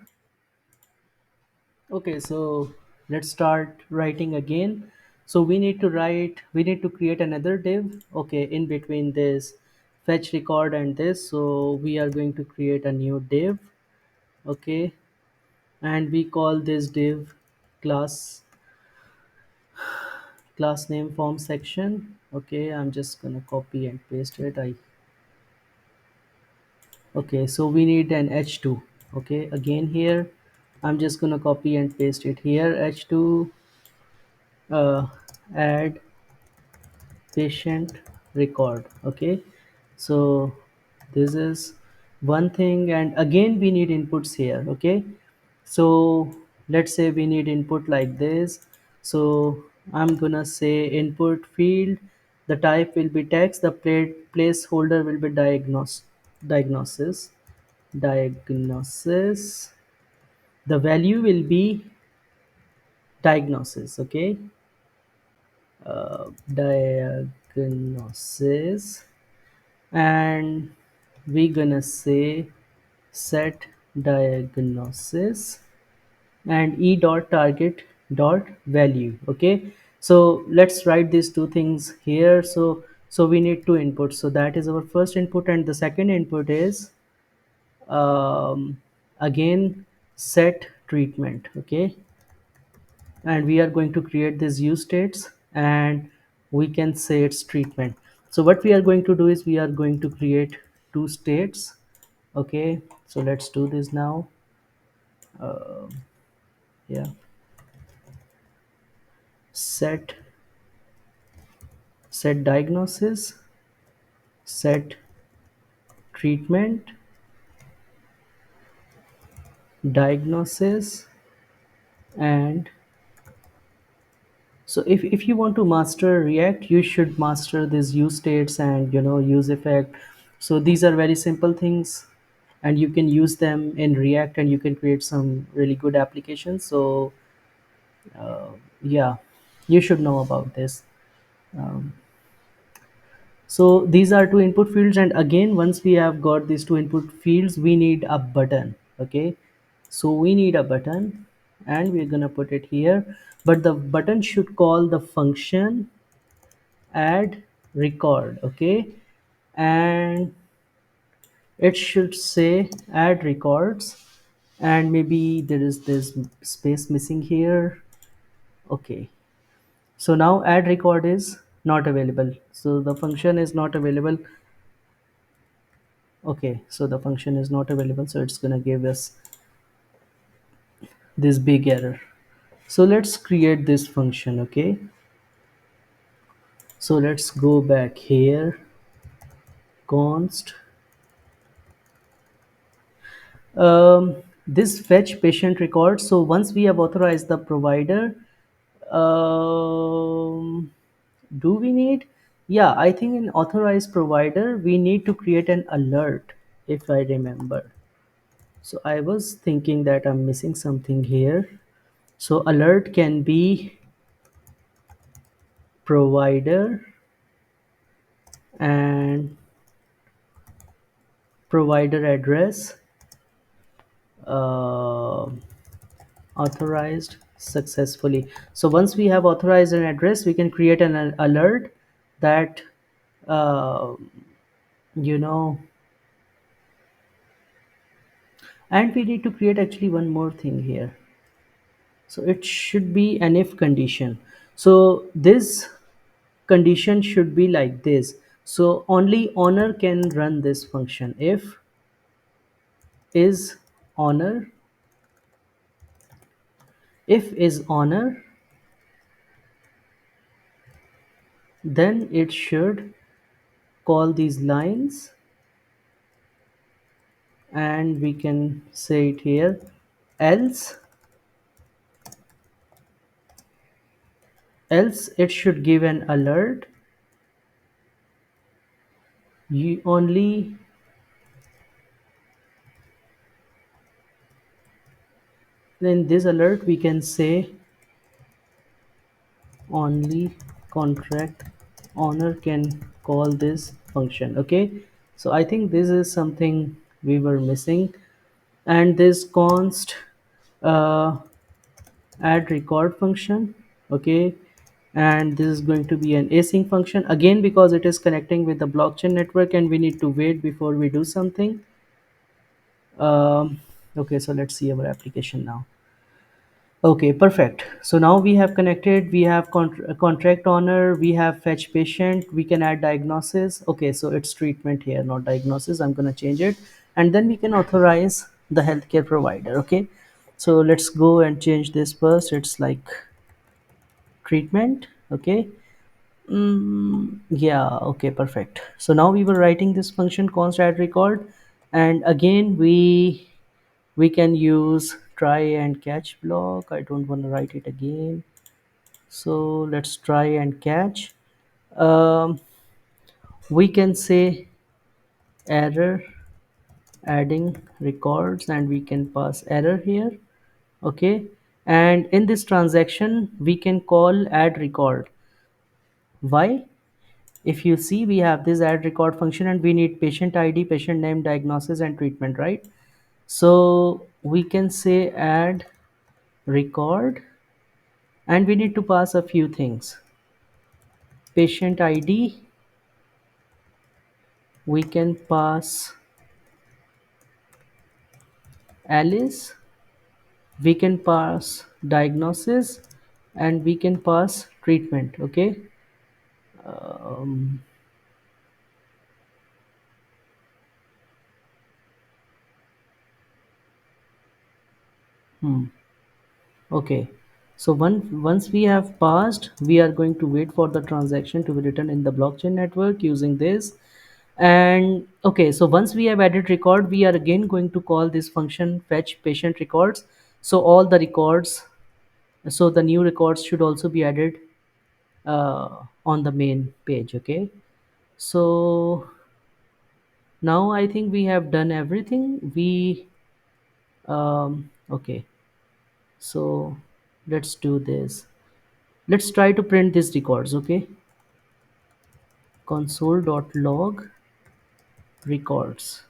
Speaker 1: Okay, so let's start writing again. So we need to create another div, okay, in between this fetch record and this. So we are going to create a new div, okay, and we call this div class class name form section. Okay, I'm just gonna copy and paste it. Okay, so we need an h2. Okay, again here, I'm just gonna copy and paste it here, h2, add patient record. Okay, so this is one thing, and again we need inputs here. Okay, so let's say we need input like this. So I'm gonna say input field, the type will be text, the placeholder will be diagnosis diagnosis, the value will be diagnosis. Okay, diagnosis, and we gonna say set diagnosis and e dot target dot value. Okay, so let's write these two things here. So we need two inputs, so that is our first input, and the second input is, um, again, set treatment. Okay, and we are going to create these use states, and we can say it's treatment. So what we are going to do is we are going to create two states. Okay, so let's do this now. Yeah, set diagnosis, set treatment, diagnosis, and so if you want to master React, you should master these use states and use effect. So these are very simple things, and you can use them in React, and you can create some really good applications. So yeah, you should know about this. So these are two input fields, and again, once we have got these two input fields, we need a button. Okay, so we need a button, and we're gonna put it here, but the button should call the function add record. Okay, and it should say add records, and maybe there is this space missing here. Okay, so now add record is not available, so the function is not available. Okay, so the function is not available, so it's gonna give us this big error. So let's create this function. Okay, so let's go back here, const this fetch patient record. So once we have authorized the provider, um, do we need, yeah, I think in authorized provider we need to create an alert, if I remember. So I was thinking that I'm missing something here. So alert can be provider and provider address, uh, authorized successfully. So once we have authorized an address, we can create an alert that uh, you know and we need to create actually one more thing here. So it should be an if condition. So this condition should be like this. So only owner can run this function. If is owner, if is owner, then it should call these lines, and we can say it here. Else else it should give an alert. You only, in this alert we can say only contract owner can call this function. Okay, so I think this is something we were missing. And this const uh, add record function. Okay, and this is going to be an async function again, because it is connecting with the blockchain network and we need to wait before we do something. Okay, so let's see our application now. Okay, perfect. So now we have connected, we have contract owner, we have fetch patient, we can add diagnosis. Okay, so it's treatment here, not diagnosis. I'm going to change it. And then we can authorize the healthcare provider. Okay, so let's go and change this first. It's like treatment. Okay. Yeah, okay, perfect. So now we were writing this function const add record, and again we can use try and catch block. I don't want to write it again, so let's try and catch. um, we can say error adding records, and we can pass error here. Okay, and in this transaction we can call add record. Why? If you see, we have this add record function and we need patient id, patient name, diagnosis and treatment, right? So we can say add record, and we need to pass a few things. Patient id, we can pass Alice, we can pass diagnosis, and we can pass treatment. Okay. um, hmm. Okay, so once we have passed, we are going to wait for the transaction to be written in the blockchain network using this. And okay, so once we have added record, we are again going to call this function fetch patient records. So all the records, so the new records should also be added on the main page. Okay, so now I think we have done everything. We Okay, so let's do this. Let's try to print these records. Okay, console.log records,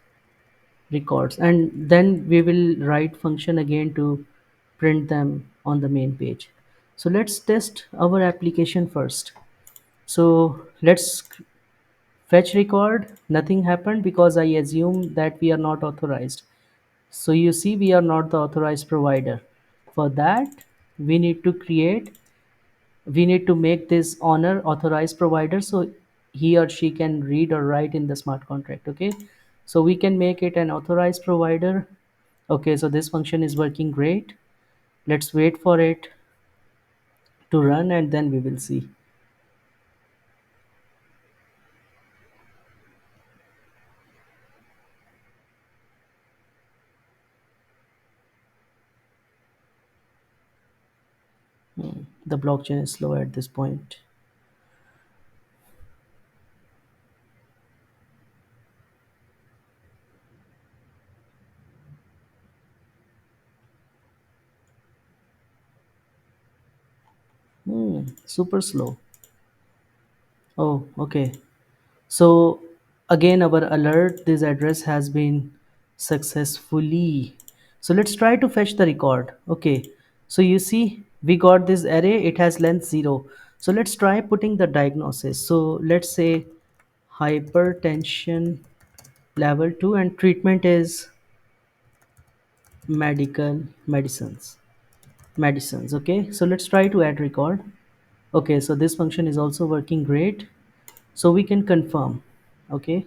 Speaker 1: and then we will write function again to print them on the main page. So let's test our application first. So let's fetch record. Nothing happened because I assume that we are not authorized. So you see, we are not the authorized provider. For that, we need to create we need to make this owner authorized provider, so he or she can read or write in the smart contract. Okay, so we can make it an authorized provider. Okay, so this function is working great. Let's wait for it to run and then we will see. The blockchain is slow at this point. Super slow. Oh, okay. So again, our alert, this address has been successfully. So let's try to fetch the record. Okay, so you see, We got this array, it has length 0. So let's try putting the diagnosis. So let's say hypertension level 2 and treatment is medical medicines. Okay, so let's try to add record. Okay, so this function is also working great, so we can confirm. Okay,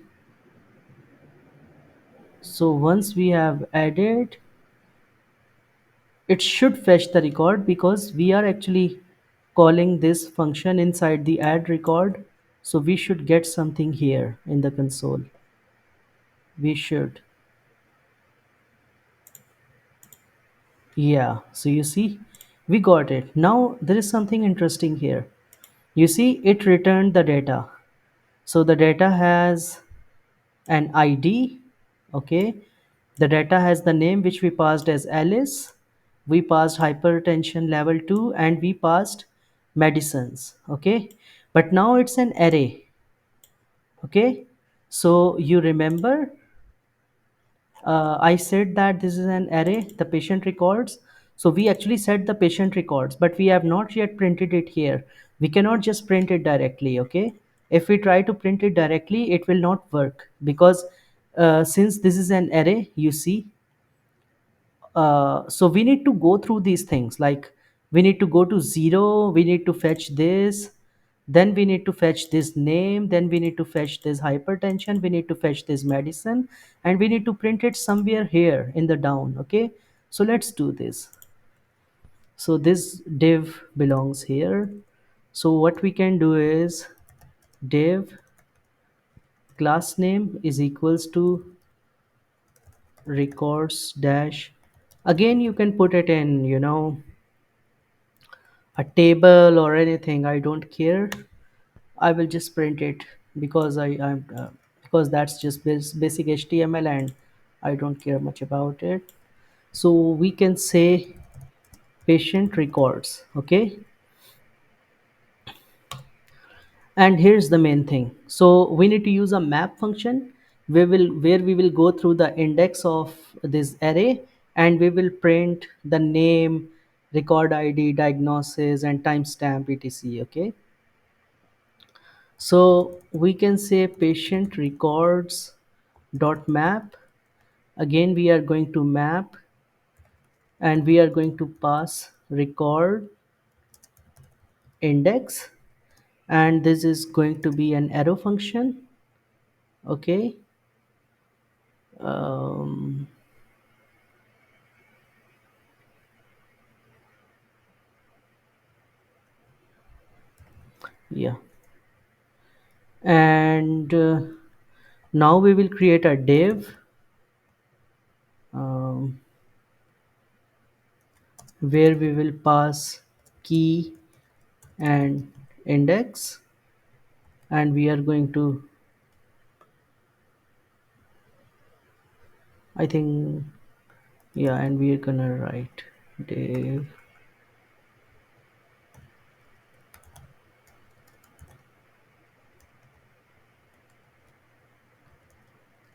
Speaker 1: so once we have added, it should fetch the record because we are actually calling this function inside the add record. So we should get something here in the console. We should, yeah, so you see, we got it. Now there is something interesting here. You see, it returned the data. So the data has an ID. Okay, the data has the name which we passed as Alice. We passed hypertension level 2 and we passed medicines. Okay, but now it's an array. Okay, so you remember, I said that this is an array, the patient records. So we actually set the patient records, but we have not yet printed it here. We cannot just print it directly. Okay, if we try to print it directly, it will not work because since this is an array, you see, so we need to go through these things, like we need to go to 0, we need to fetch this, then we need to fetch this name, then we need to fetch this hypertension, we need to fetch this medicine, and we need to print it somewhere here in the down. Okay, so let's do this. So this div belongs here. So what we can do is div class name is equals to records dash, again you can put it in, a table or anything, I don't care. I will just print it because I'm because that's just basic HTML and I don't care much about it. So we can say patient records. Okay, and here's the main thing. So we need to use a map function. Where we will go through the index of this array and we will print the name, record ID, diagnosis, and timestamp etc. Okay, so we can say patient records dot map. Again we are going to map and we are going to pass record index, and this is going to be an arrow function. Okay, um, yeah, and now we will create a div um, where we will pass key and index, and we are going to, I think, yeah, and we are gonna write div.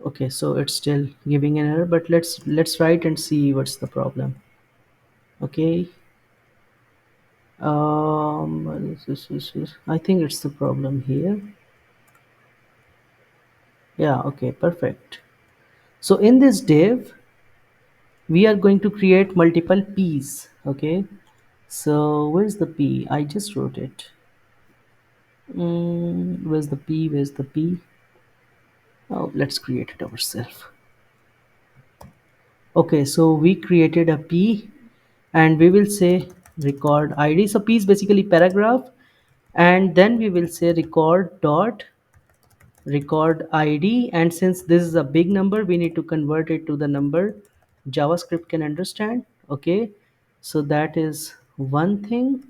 Speaker 1: Okay, so it's still giving an error, but let's write and see what's the problem. Okay, I think it's the problem here. Yeah, okay, perfect. So in this div we are going to create multiple p's. Okay, so where's the p? I just wrote it. Where's the p? Where's the p? Oh, let's create it ourselves. Okay, so we created a p and we will say record id. So p is basically paragraph, and then we will say record id, and since this is a big number we need to convert it to the number JavaScript can understand. Okay, so that is one thing.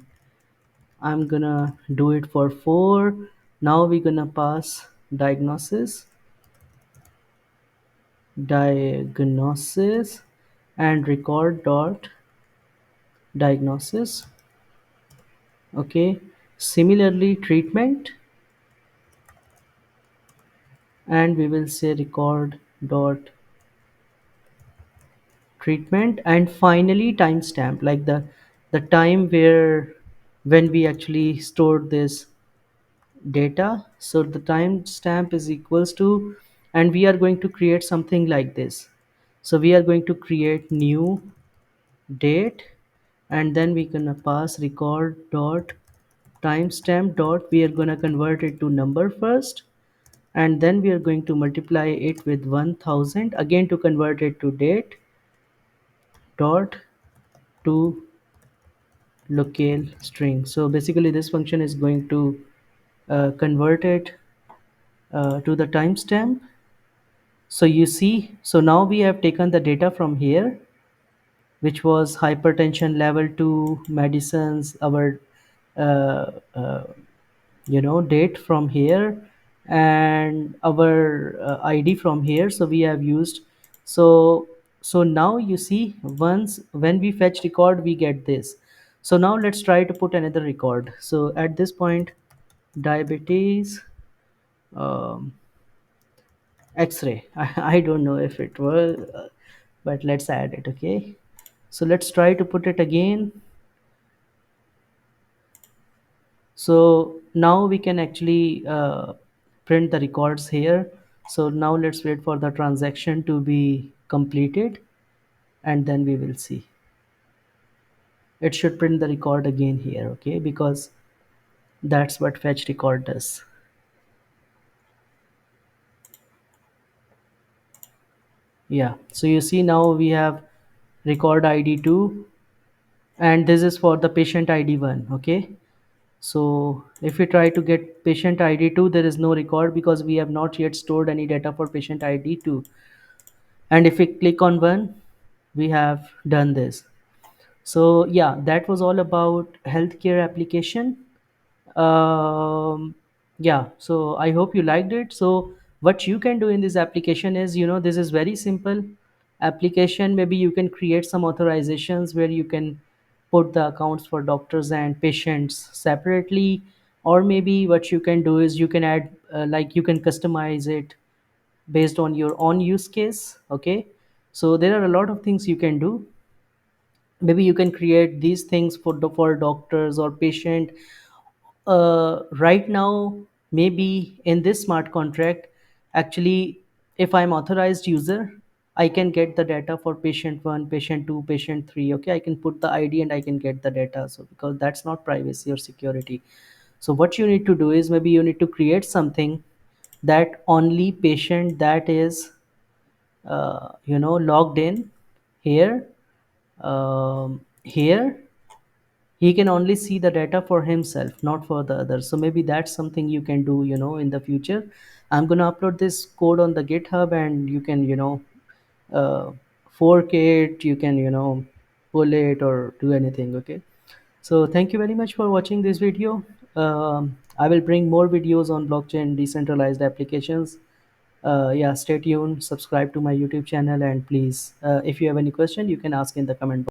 Speaker 1: I'm gonna do it for 4. Now we're gonna pass diagnosis and record dot diagnosis. Okay, similarly treatment, and we will say record dot treatment, and finally timestamp, like the the time where when we actually stored this data. So the timestamp is equals to, and we are going to create something like this. So we are going to create new date, and then we gonna pass record dot timestamp dot, we are gonna convert it to number first, and then we are going to multiply it with 1000 again to convert it to date dot to locale string. So basically this function is going to convert it to the timestamp. So you see, so now we have taken the data from here, which was hypertension level 2 medicines, our uh, uh, date from here, and our id from here. So we have used, so now you see, once when we fetch record we get this. So now let's try to put another record. So at this point, diabetes, um, x-ray. I don't know if it was, but let's add it. Okay, so let's try to put it again. So now we can actually print the records here. So now let's wait for the transaction to be completed, and then we will see. It should print the record again here, okay, because that's what fetch record does. Yeah, so you see now we have record id 2, and this is for the patient id 1. Okay, so if we try to get patient id 2, there is no record because we have not yet stored any data for patient id 2. And if we click on one, we have done this. So yeah, that was all about healthcare application. Yeah, so I hope you liked it. So what you can do in this application is, this is very simple application. Maybe you can create some authorizations where you can put the accounts for doctors and patients separately, or maybe what you can do is you can add, like you can customize it based on your own use case. Okay, so there are a lot of things you can do. Maybe you can create these things for doctors or patient. Right now, maybe in this smart contract, actually, if I'm authorized user, I can get the data for patient 1, patient 2, patient 3. Okay, I can put the id and I can get the data. So because that's not privacy or security. So what you need to do is, maybe you need to create something that only patient that is logged in here, here, he can only see the data for himself, not for the others. So maybe that's something you can do, in the future. I'm going to upload this code on the github, and you can, uh, fork it, you can, pull it or do anything. Okay, so thank you very much for watching this video. I will bring more videos on blockchain decentralized applications. Yeah, stay tuned, subscribe to my YouTube channel, and please, if you have any question, you can ask in the comment box.